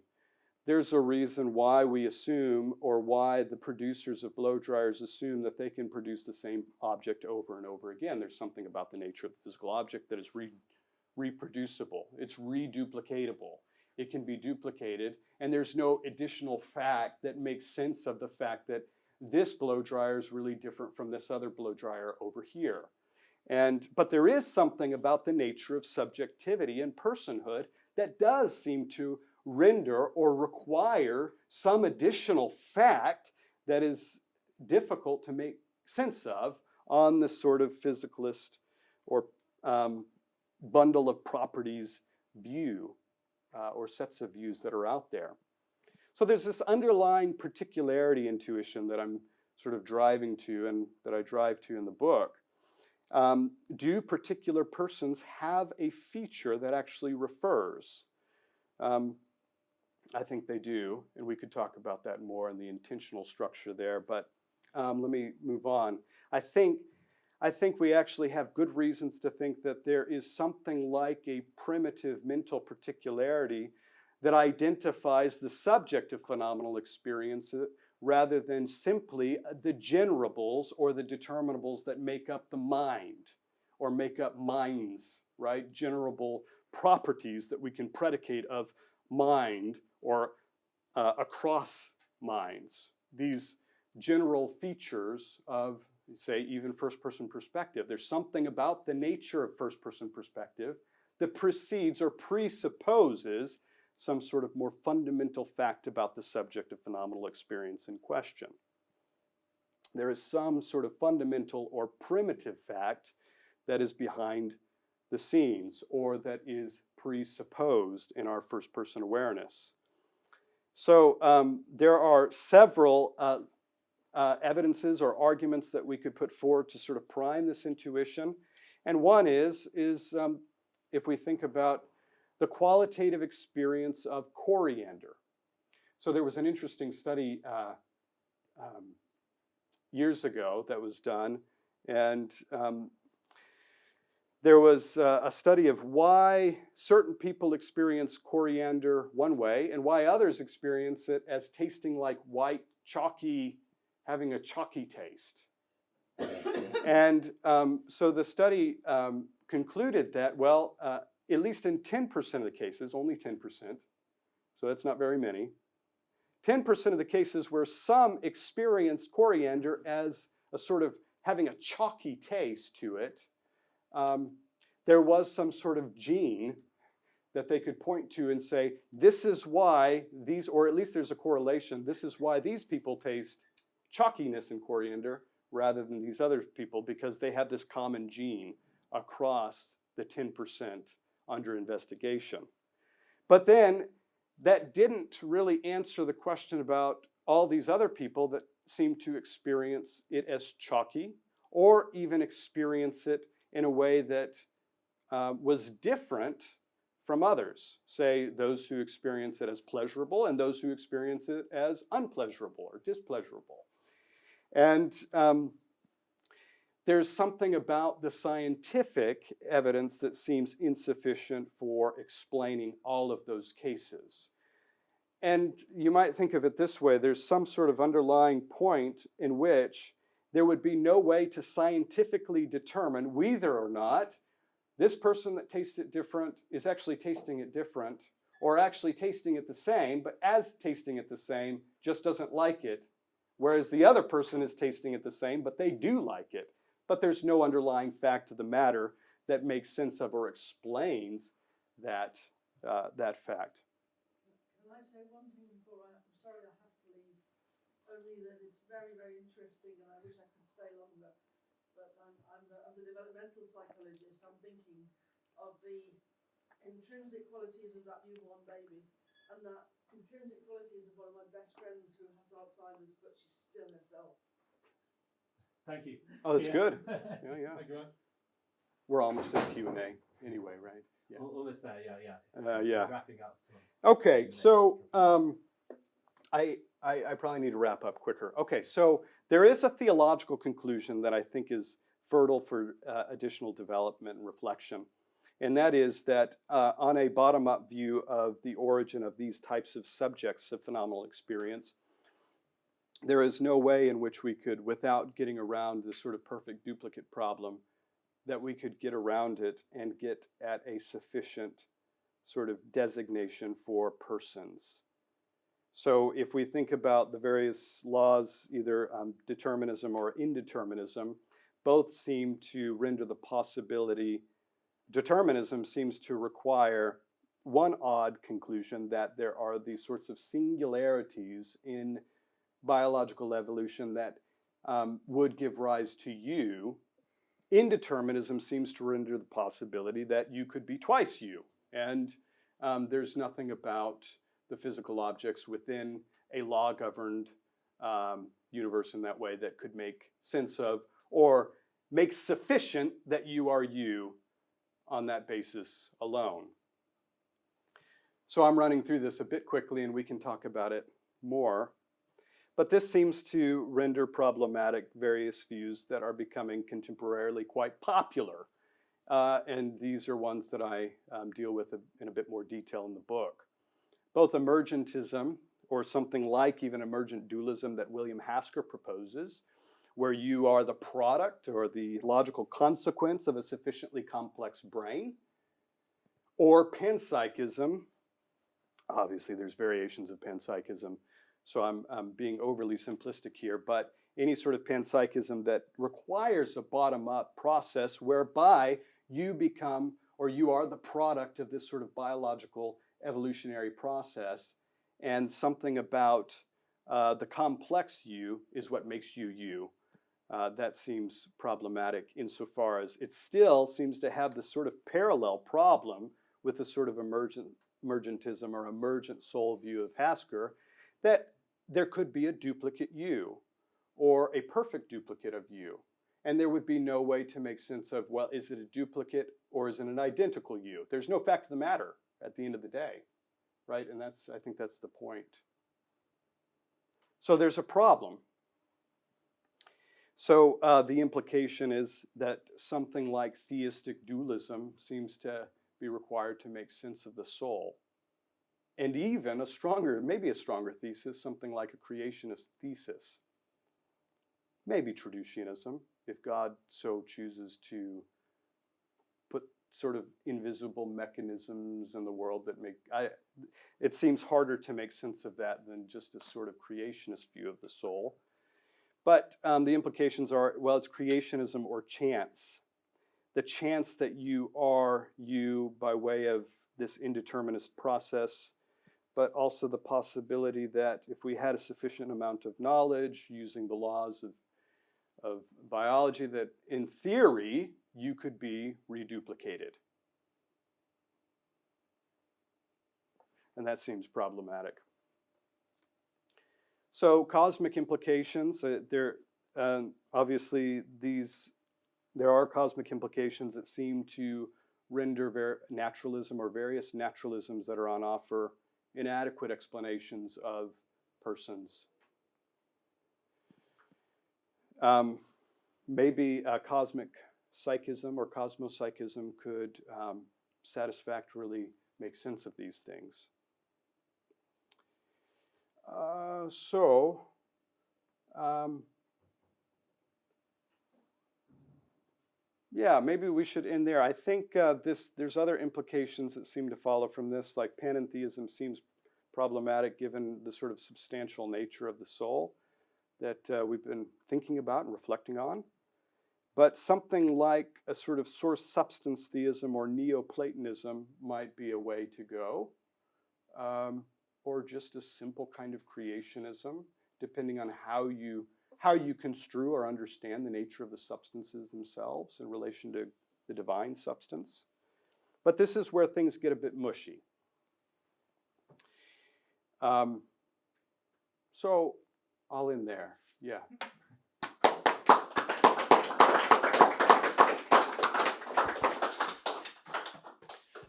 There's a reason why we assume, or why the producers of blow dryers assume, that they can produce the same object over and over again. There's something about the nature of the physical object that is reproducible. It's reduplicatable. It can be duplicated, and there's no additional fact that makes sense of the fact that this blow dryer is really different from this other blow dryer over here. But there is something about the nature of subjectivity and personhood that does seem to render or require some additional fact that is difficult to make sense of on the sort of physicalist or bundle of properties view or sets of views that are out there. So there's this underlying particularity intuition that I'm sort of driving to, and that I drive to in the book. Do particular persons have a feature that actually refers? I think they do, and we could talk about that more in the intentional structure there, but let me move on. I think we actually have good reasons to think that there is something like a primitive mental particularity that identifies the subject of phenomenal experience rather than simply the generables or the determinables that make up the mind or make up minds, right? Generable properties that we can predicate of mind or across minds. These general features of, say, even first-person perspective. There's something about the nature of first-person perspective that precedes or presupposes some sort of more fundamental fact about the subject of phenomenal experience in question. There is some sort of fundamental or primitive fact that is behind the scenes or that is presupposed in our first-person awareness. So there are several evidences or arguments that we could put forward to sort of prime this intuition. And one is if we think about the qualitative experience of coriander. So there was an interesting study years ago that was done, and there was a study of why certain people experience coriander one way and why others experience it as tasting like white, chalky, having a chalky taste. And so the study concluded that, well, at least in 10% of the cases, only 10%, so that's not very many, 10% of the cases where some experienced coriander as a sort of having a chalky taste to it, there was some sort of gene that they could point to and say, this is why these, or at least there's a correlation, this is why these people taste chalkiness in coriander rather than these other people, because they have this common gene across the 10% under investigation. But then that didn't really answer the question about all these other people that seem to experience it as chalky or even experience it in a way that was different from others. Say those who experience it as pleasurable and those who experience it as unpleasurable or displeasurable. And there's something about the scientific evidence that seems insufficient for explaining all of those cases. And you might think of it this way: there's some sort of underlying point in which there would be no way to scientifically determine whether or not this person that tastes it different is actually tasting it different, or actually tasting it the same, but as tasting it the same, just doesn't like it, whereas the other person is tasting it the same, but they do like it. But there's no underlying fact of the matter that makes sense of or explains that, that fact. Can I say one thing before I'm sorry I have to leave, only that it's very, very interesting and I wish I could stay longer. But as a developmental psychologist, I'm thinking of the intrinsic qualities of that newborn baby, and that intrinsic qualities of one of my best friends who has Alzheimer's, but she's still herself. Thank you. Oh, that's good. Yeah, yeah. Thank you. We're almost at Q&A anyway, right? Yeah. Almost there, yeah. Yeah. Wrapping up. Okay, so I probably need to wrap up quicker. Okay, so there is a theological conclusion that I think is fertile for additional development and reflection. And that is that on a bottom-up view of the origin of these types of subjects of phenomenal experience, there is no way in which we could, without getting around this sort of perfect duplicate problem, that we could get around it and get at a sufficient sort of designation for persons. So if we think about the various laws, either determinism or indeterminism, both seem to render the possibility. Determinism seems to require one odd conclusion, that there are these sorts of singularities in biological evolution that would give rise to you. Indeterminism seems to render the possibility that you could be twice you, and there's nothing about the physical objects within a law-governed universe in that way that could make sense of or make sufficient that you are you on that basis alone. So I'm running through this a bit quickly and we can talk about it more. But this seems to render problematic various views that are becoming contemporarily quite popular. And these are ones that I deal with in a bit more detail in the book. Both emergentism, or something like even emergent dualism that William Hasker proposes, where you are the product or the logical consequence of a sufficiently complex brain, or panpsychism. Obviously, there's variations of panpsychism, so I'm being overly simplistic here, but any sort of panpsychism that requires a bottom-up process whereby you become, or you are the product of this sort of biological evolutionary process, and something about the complex you is what makes you you. That seems problematic insofar as it still seems to have this sort of parallel problem with the sort of emergentism or emergent soul view of Hasker, that there could be a duplicate you or a perfect duplicate of you. And there would be no way to make sense of, well, is it a duplicate or is it an identical you? There's no fact of the matter at the end of the day, right? And I think that's the point. So there's a problem. So the implication is that something like theistic dualism seems to be required to make sense of the soul. And even a stronger, maybe a stronger thesis, something like a creationist thesis. Maybe traducianism, if God so chooses to put sort of invisible mechanisms in the world that make, it seems harder to make sense of that than just a sort of creationist view of the soul. But the implications are, well, it's creationism or chance. The chance that you are you by way of this indeterminist process, but also the possibility that if we had a sufficient amount of knowledge using the laws of biology, that in theory, you could be reduplicated. And that seems problematic. So cosmic implications, obviously there are cosmic implications that seem to render naturalism or various naturalisms that are on offer inadequate explanations of persons. maybe cosmic psychism or cosmopsychism could satisfactorily make sense of these things. Yeah, maybe we should end there. I think there's other implications that seem to follow from this, like panentheism seems problematic given the sort of substantial nature of the soul that we've been thinking about and reflecting on. But something like a sort of source substance theism or Neoplatonism might be a way to go, or just a simple kind of creationism, depending on how you construe or understand the nature of the substances themselves in relation to the divine substance. But this is where things get a bit mushy. So I'll end there. Yeah.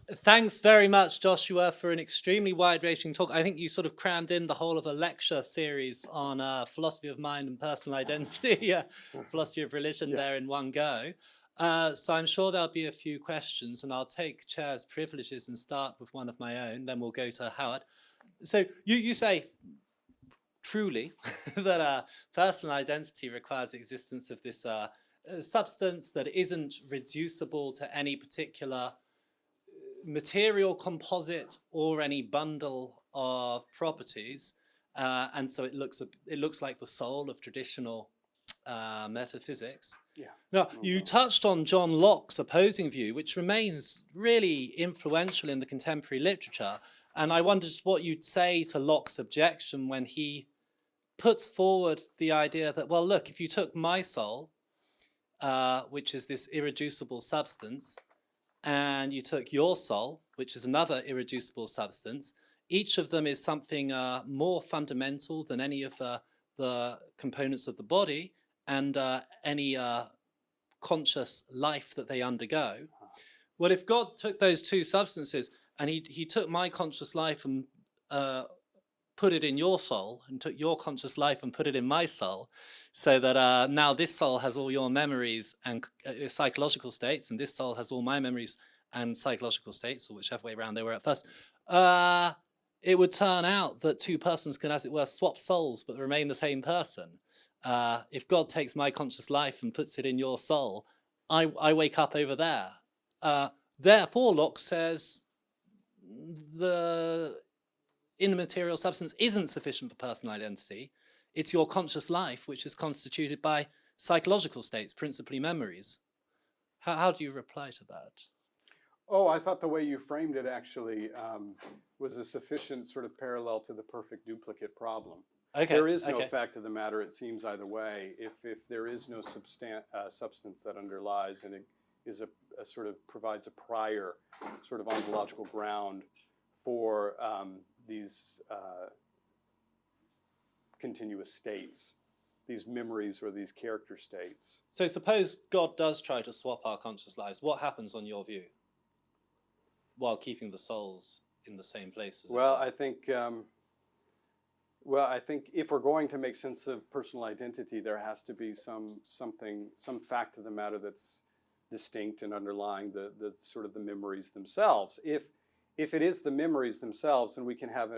Thanks very much, Joshua, for an extremely wide-ranging talk. I think you sort of crammed in the whole of a lecture series on philosophy of mind and personal identity, philosophy of religion there in one go. So I'm sure there'll be a few questions, and I'll take chair's privileges and start with one of my own, then we'll go to Howard. So you say truly that personal identity requires the existence of this substance that isn't reducible to any particular material composite or any bundle of properties, and so it looks like the soul of traditional metaphysics. Yeah. Now, you touched on John Locke's opposing view, which remains really influential in the contemporary literature, and I wondered just what you'd say to Locke's objection when he puts forward the idea that, well, look, if you took my soul, which is this irreducible substance, and you took your soul, which is another irreducible substance, each of them is something more fundamental than any of the components of the body and any conscious life that they undergo. Well, if God took those two substances and he took my conscious life and put it in your soul, and took your conscious life and put it in my soul, so that now this soul has all your memories and psychological states, and this soul has all my memories and psychological states, or whichever way around they were at first, it would turn out that two persons can, as it were, swap souls but remain the same person. If God takes my conscious life and puts it in your soul, I wake up over there. Therefore, Locke says the immaterial substance isn't sufficient for personal identity. It's your conscious life, which is constituted by psychological states, principally memories. How do you reply to that? Oh, I thought the way you framed it actually was a sufficient sort of parallel to the perfect duplicate problem. Okay. There is no fact of the matter, it seems, either way. If there is no substance that underlies, and it is a sort of provides a prior sort of ontological ground for these continuous states, these memories or these character states. So suppose God does try to swap our conscious lives. What happens on your view, while keeping the souls in the same place? I think if we're going to make sense of personal identity, there has to be some fact of the matter that's distinct and underlying the sort of the memories themselves. If it is the memories themselves, then we can have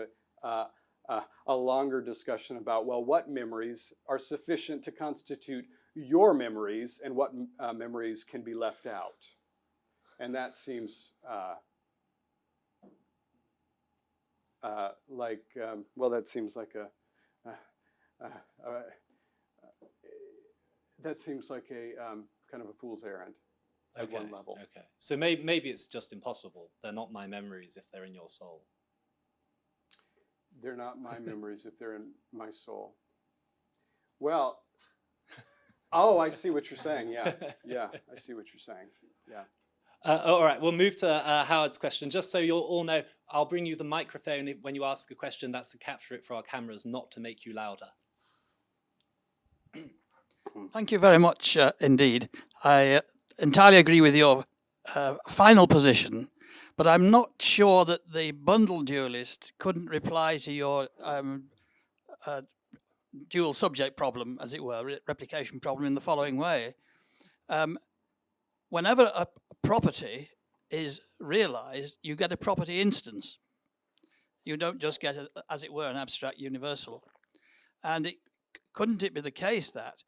a longer discussion about, well, what memories are sufficient to constitute your memories and what memories can be left out. And that seems that seems like a kind of a fool's errand. At one level. Okay. So maybe it's just impossible. They're not my memories if they're in your soul. They're not my memories if they're in my soul. Well, I see what you're saying. Yeah, I see what you're saying. Yeah. All right, we'll move to Howard's question. Just so you'll all know, I'll bring you the microphone when you ask a question. That's to capture it for our cameras, not to make you louder. Thank you very much indeed. I entirely agree with your final position, but I'm not sure that the bundle dualist couldn't reply to your dual subject problem, as it were, replication problem, in the following way. whenever a property is realized, you get a property instance. You don't just get, as it were, an abstract universal. And couldn't it be the case that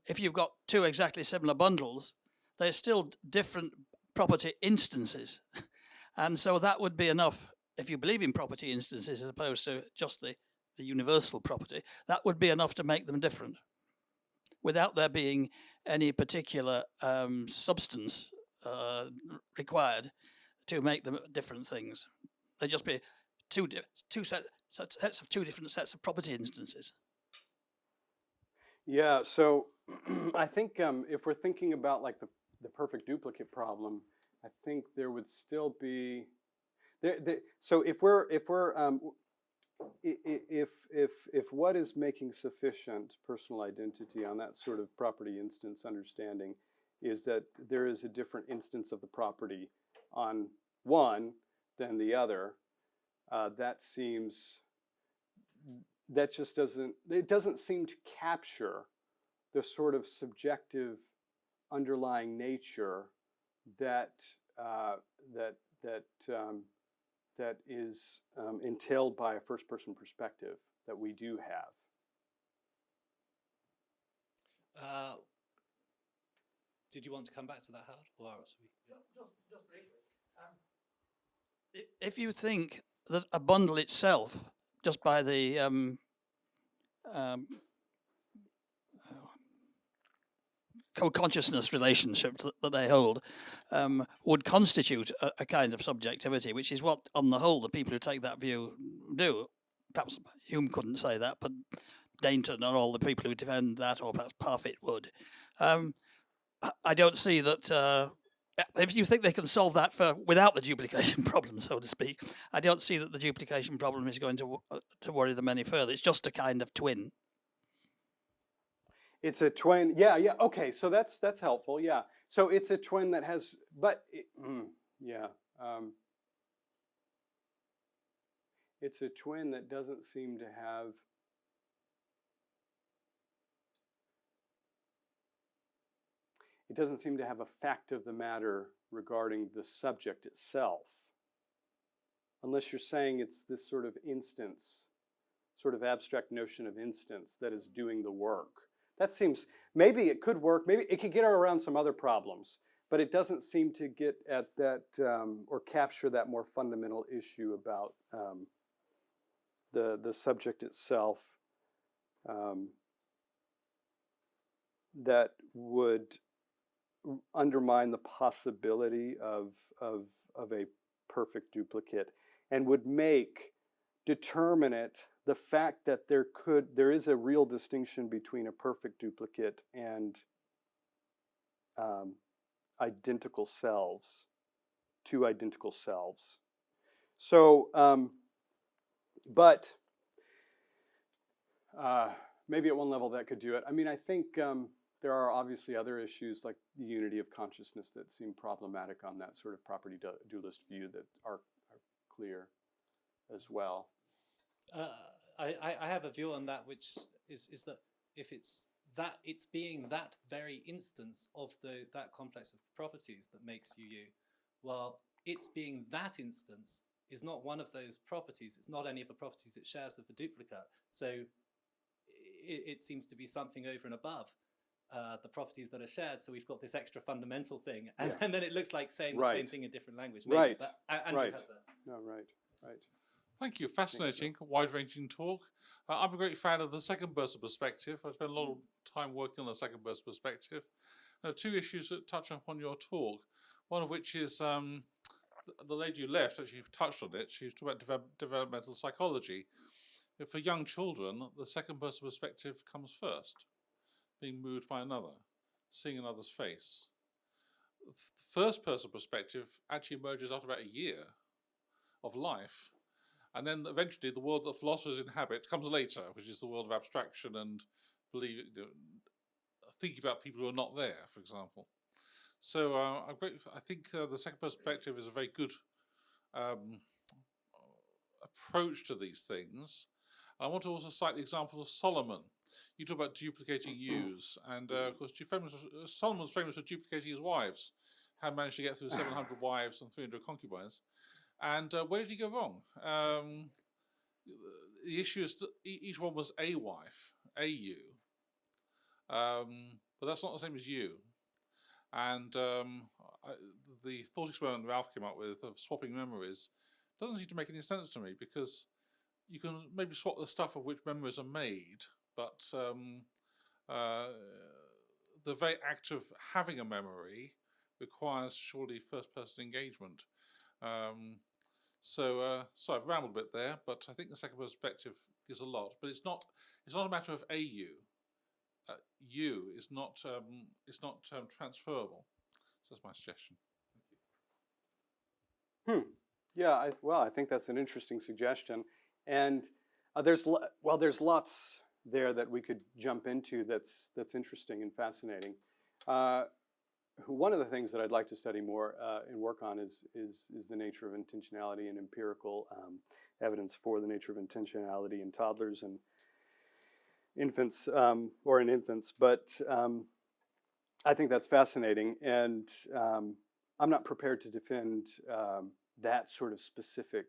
if you've got two exactly similar bundles, they're still different property instances? And so that would be enough, if you believe in property instances as opposed to just the universal property, that would be enough to make them different without there being any particular substance required to make them different things. They'd just be two sets of two different sets of property instances. Yeah, so I think if we're thinking about like the perfect duplicate problem, I think there would still be so if what is making sufficient personal identity on that sort of property instance understanding is that there is a different instance of the property on one than the other, that just doesn't seem to capture the sort of subjective underlying nature that is entailed by a first-person perspective that we do have. Did you want to come back to that, Howard? Or else Just briefly. If you think that a bundle itself, just by the co-consciousness relationships that they hold, would constitute a kind of subjectivity, which is what, on the whole, the people who take that view do. Perhaps Hume couldn't say that, but Dainton and all the people who defend that, or perhaps Parfit would. I don't see that. If you think they can solve that without the duplication problem, so to speak, I don't see that the duplication problem is going to worry them any further. It's just a kind of twin. It's a twin. Yeah. Okay, so that's helpful. Yeah. So it's a twin that has, but it's a twin that doesn't seem to have. It doesn't seem to have a fact of the matter regarding the subject itself, unless you're saying it's this sort of instance, sort of abstract notion of instance that is doing the work. That seems, maybe it could work, maybe it could get around some other problems, but it doesn't seem to get at that or capture that more fundamental issue about the subject itself that would undermine the possibility of a perfect duplicate, and would make determinate the fact that there is a real distinction between a perfect duplicate and identical selves, two identical selves. So, but maybe at one level that could do it. I mean, I think there are obviously other issues like the unity of consciousness that seem problematic on that sort of property dualist view that are clear as well. I have a view on that, which is that if it's being that very instance of that complex of properties that makes you you, well, it's being that instance is not one of those properties. It's not any of the properties it shares with the duplicate. So it seems to be something over and above the properties that are shared. So we've got this extra fundamental thing, and then it looks like saying the same thing in different language. Maybe, right. But Andrew has a... No, right. Thank you. Fascinating, wide-ranging talk. I'm a great fan of the second burst of perspective. I spent a lot of time working on the second burst of perspective. There are two issues that touch upon your talk, one of which is the lady you left, actually touched on it. She was talking about developmental psychology. For young children, the second burst of perspective comes first, being moved by another, seeing another's face. The first person perspective actually emerges after about a year of life. And then eventually the world that philosophers inhabit comes later, which is the world of abstraction and thinking about people who are not there, for example. So I think the second perspective is a very good approach to these things. I want to also cite the example of Solomon. you talk about duplicating yous, and of course, Solomon was famous for duplicating his wives. Had managed to get through 700 wives and 300 concubines. And where did he go wrong? The issue is that each one was a wife, a you. But that's not the same as you. And the thought experiment Ralph came up with of swapping memories doesn't seem to make any sense to me, because you can maybe swap the stuff of which memories are made, but the very act of having a memory requires surely first-person engagement. So I've rambled a bit there, but I think the second perspective gives a lot. But it's not a matter of a you. You is not transferable. So that's my suggestion. Yeah, I think that's an interesting suggestion, and there's lots there that we could jump into that's interesting and fascinating. One of the things that I'd like to study more and work on is the nature of intentionality and empirical evidence for the nature of intentionality in toddlers and infants, or in infants. But I think that's fascinating, and I'm not prepared to defend that sort of specific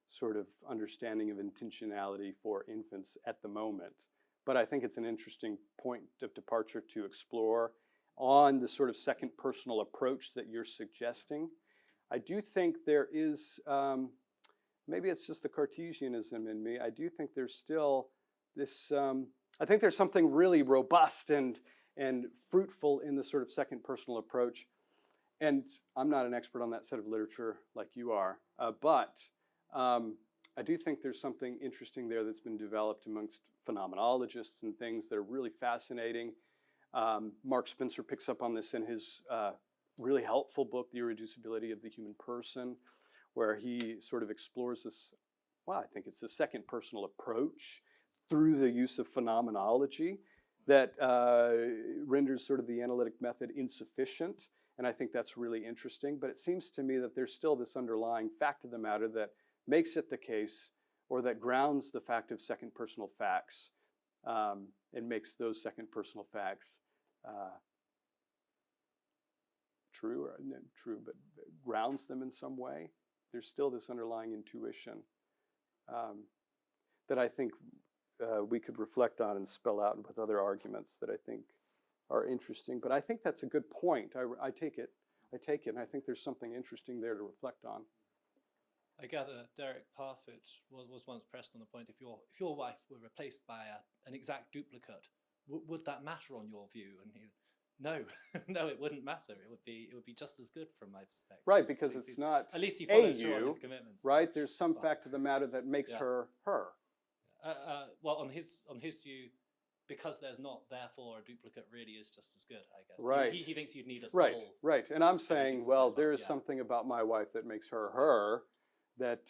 sort of understanding of intentionality for infants at the moment. But I think it's an interesting point of departure to explore on the sort of second personal approach that you're suggesting. I do think there is, maybe it's just the Cartesianism in me, I do think there's still this, I think there's something really robust and fruitful in the sort of second personal approach. And I'm not an expert on that set of literature like you are, but I do think there's something interesting there that's been developed amongst phenomenologists and things that are really fascinating. Mark Spencer picks up on this in his really helpful book, The Irreducibility of the Human Person, where he sort of explores this, well, I think it's the second personal approach through the use of phenomenology that renders sort of the analytic method insufficient. And I think that's really interesting. But it seems to me that there's still this underlying fact of the matter that makes it the case, or that grounds the fact of second personal facts and makes those second personal facts true, but grounds them in some way. There's still this underlying intuition that I think we could reflect on and spell out with other arguments that I think are interesting. But I think that's a good point. I take it, and I think there's something interesting there to reflect on. I gather Derek Parfit was once pressed on the point: if your wife were replaced by an exact duplicate, would that matter on your view? And he, no, no, it wouldn't matter. It would be just as good from my perspective. Right, because it's not at least he follows through on his commitments. Right, there's some fact of the matter that makes her her. Well, on his view, because there's not, therefore a duplicate really is just as good, I guess. Right. He thinks you'd need a soul. Right. And I'm saying, well, there is something about my wife that makes her her that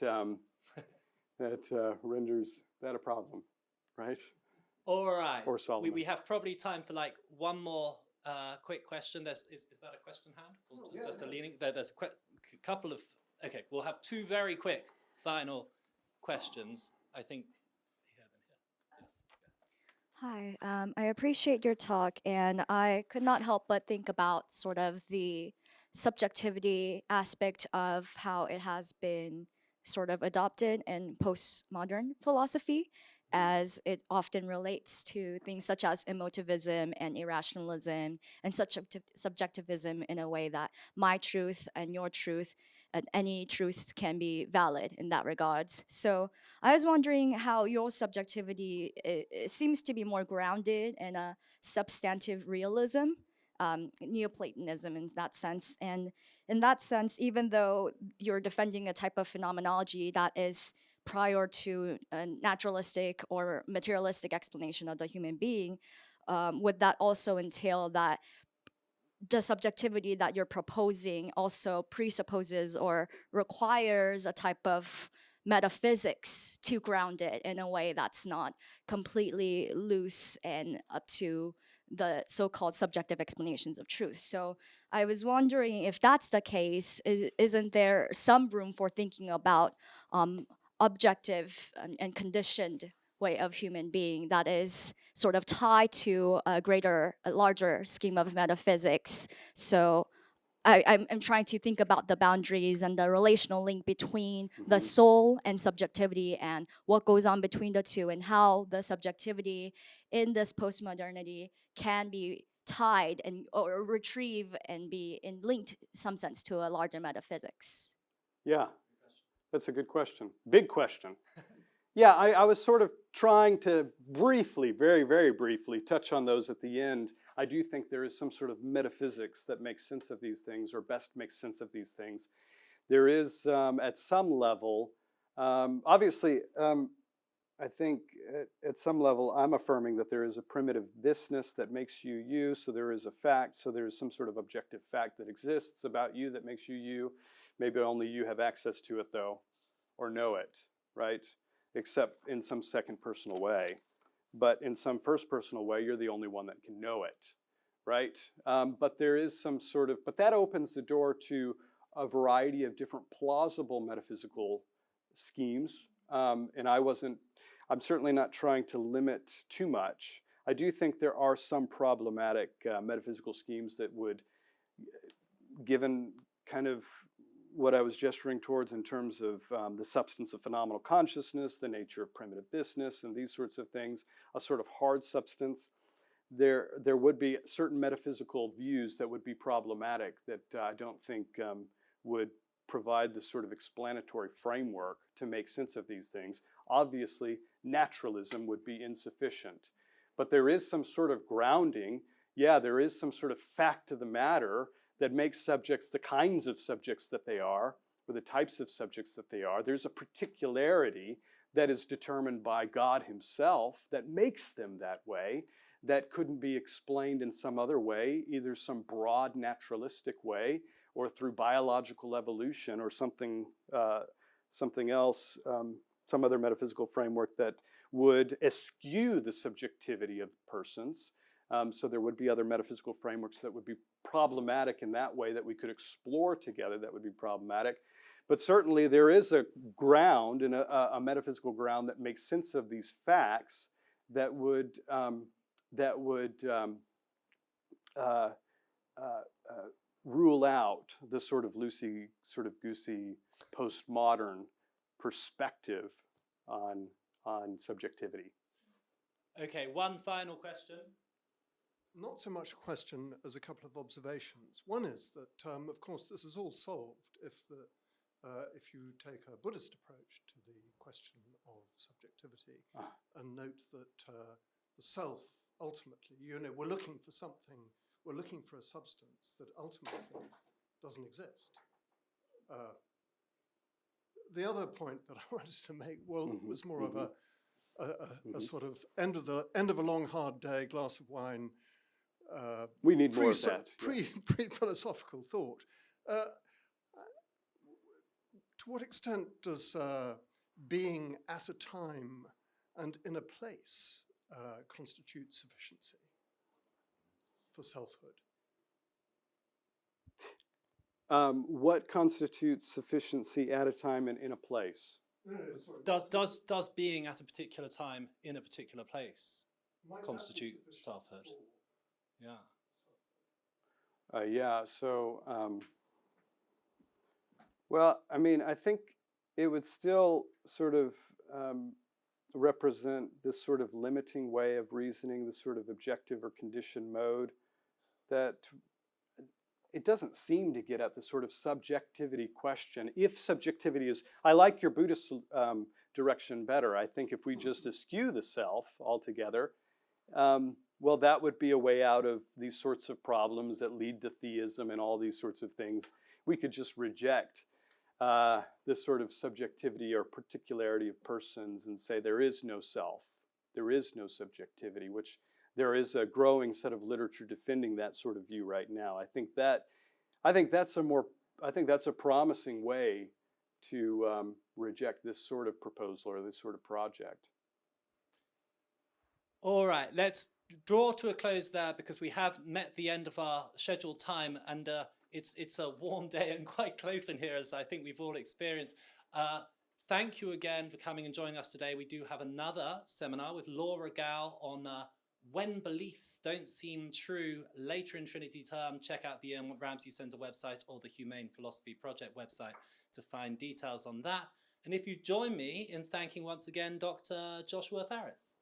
that renders that a problem, right? All right. Or Solomon. We have probably time for like one more quick question. Is that a question, Han? Or just a leaning? There's a couple of. Okay, we'll have two very quick final questions. I think. Hi, I appreciate your talk, and I could not help but think about sort of the subjectivity aspect of how it has been sort of adopted in postmodern philosophy, as it often relates to things such as emotivism and irrationalism and subjectivism, in a way that my truth and your truth and any truth can be valid in that regards. So I was wondering how your subjectivity it seems to be more grounded in a substantive realism, Neoplatonism in that sense. And in that sense, even though you're defending a type of phenomenology that is prior to a naturalistic or materialistic explanation of the human being, would that also entail that the subjectivity that you're proposing also presupposes or requires a type of metaphysics to ground it in a way that's not completely loose and up to the so-called subjective explanations of truth? So I was wondering, if that's the case, isn't there some room for thinking about objective and conditioned way of human being that is sort of tied to a larger scheme of metaphysics. So I'm trying to think about the boundaries and the relational link between the soul and subjectivity, and what goes on between the two, and how the subjectivity in this postmodernity can be tied and or retrieve and be in linked in some sense to a larger metaphysics. Yeah, that's a good question. Big question. Yeah, I was sort of trying to briefly, very, very briefly, touch on those at the end. I do think there is some sort of metaphysics that makes sense of these things, or best makes sense of these things. There is, at some level, obviously, I think at some level, I'm affirming that there is a primitive thisness that makes you you, so there is a fact, so there is some sort of objective fact that exists about you that makes you you. Maybe only you have access to it, though, or know it, right? Except in some second personal way. But in some first personal way, you're the only one that can know it, right? But there is some sort of, but that opens the door to a variety of different plausible metaphysical schemes. And I'm certainly not trying to limit too much. I do think there are some problematic metaphysical schemes that would, given kind of what I was gesturing towards in terms of the substance of phenomenal consciousness, the nature of primitive thisness, and these sorts of things, a sort of hard substance, there would be certain metaphysical views that would be problematic that I don't think would provide the sort of explanatory framework to make sense of these things. Obviously, naturalism would be insufficient. But there is some sort of grounding. Yeah, there is some sort of fact to the matter that makes subjects the kinds of subjects that they are, or the types of subjects that they are. There's a particularity that is determined by God himself that makes them that way, that couldn't be explained in some other way, either some broad naturalistic way, or through biological evolution, or something else, some other metaphysical framework that would eschew the subjectivity of persons. So there would be other metaphysical frameworks that would be problematic in that way that we could explore together that would be problematic. But certainly there is a ground, and a metaphysical ground that makes sense of these facts that would rule out the sort of loosey, sort of goosey, postmodern perspective on subjectivity. Okay, one final question. Not so much a question as a couple of observations. One is that, of course, this is all solved if you take a Buddhist approach to the question of subjectivity and note that the self ultimately, we're looking for something, we're looking for a substance that ultimately doesn't exist. The other point that I wanted to make was more of a sort of end of a long, hard day, glass of wine. We need more of that. Pre-philosophical thought. To what extent does being at a time and in a place constitute sufficiency for selfhood? What constitutes sufficiency at a time and in a place? Does being at a particular time in a particular place constitute selfhood? Yeah. Yeah, so, well, I mean, I think it would still sort of represent this sort of limiting way of reasoning, this sort of objective or conditioned mode, that it doesn't seem to get at the sort of subjectivity question. If subjectivity is, I like your Buddhist direction better. I think if we just eschew the self altogether, well, that would be a way out of these sorts of problems that lead to theism and all these sorts of things. We could just reject this sort of subjectivity or particularity of persons and say there is no self, there is no subjectivity, which there is a growing set of literature defending that sort of view right now. I think that's a promising way to reject this sort of proposal or this sort of project. All right, let's draw to a close there because we have met the end of our scheduled time, and it's a warm day and quite close in here, as I think we've all experienced. thank you again for coming and joining us today. We do have another seminar with Laura Gow on when beliefs don't seem true later in Trinity term. Check out the Ian Ramsey Centre website or the Humane Philosophy Project website to find details on that. And if you join me in thanking once again Dr. Joshua Farris.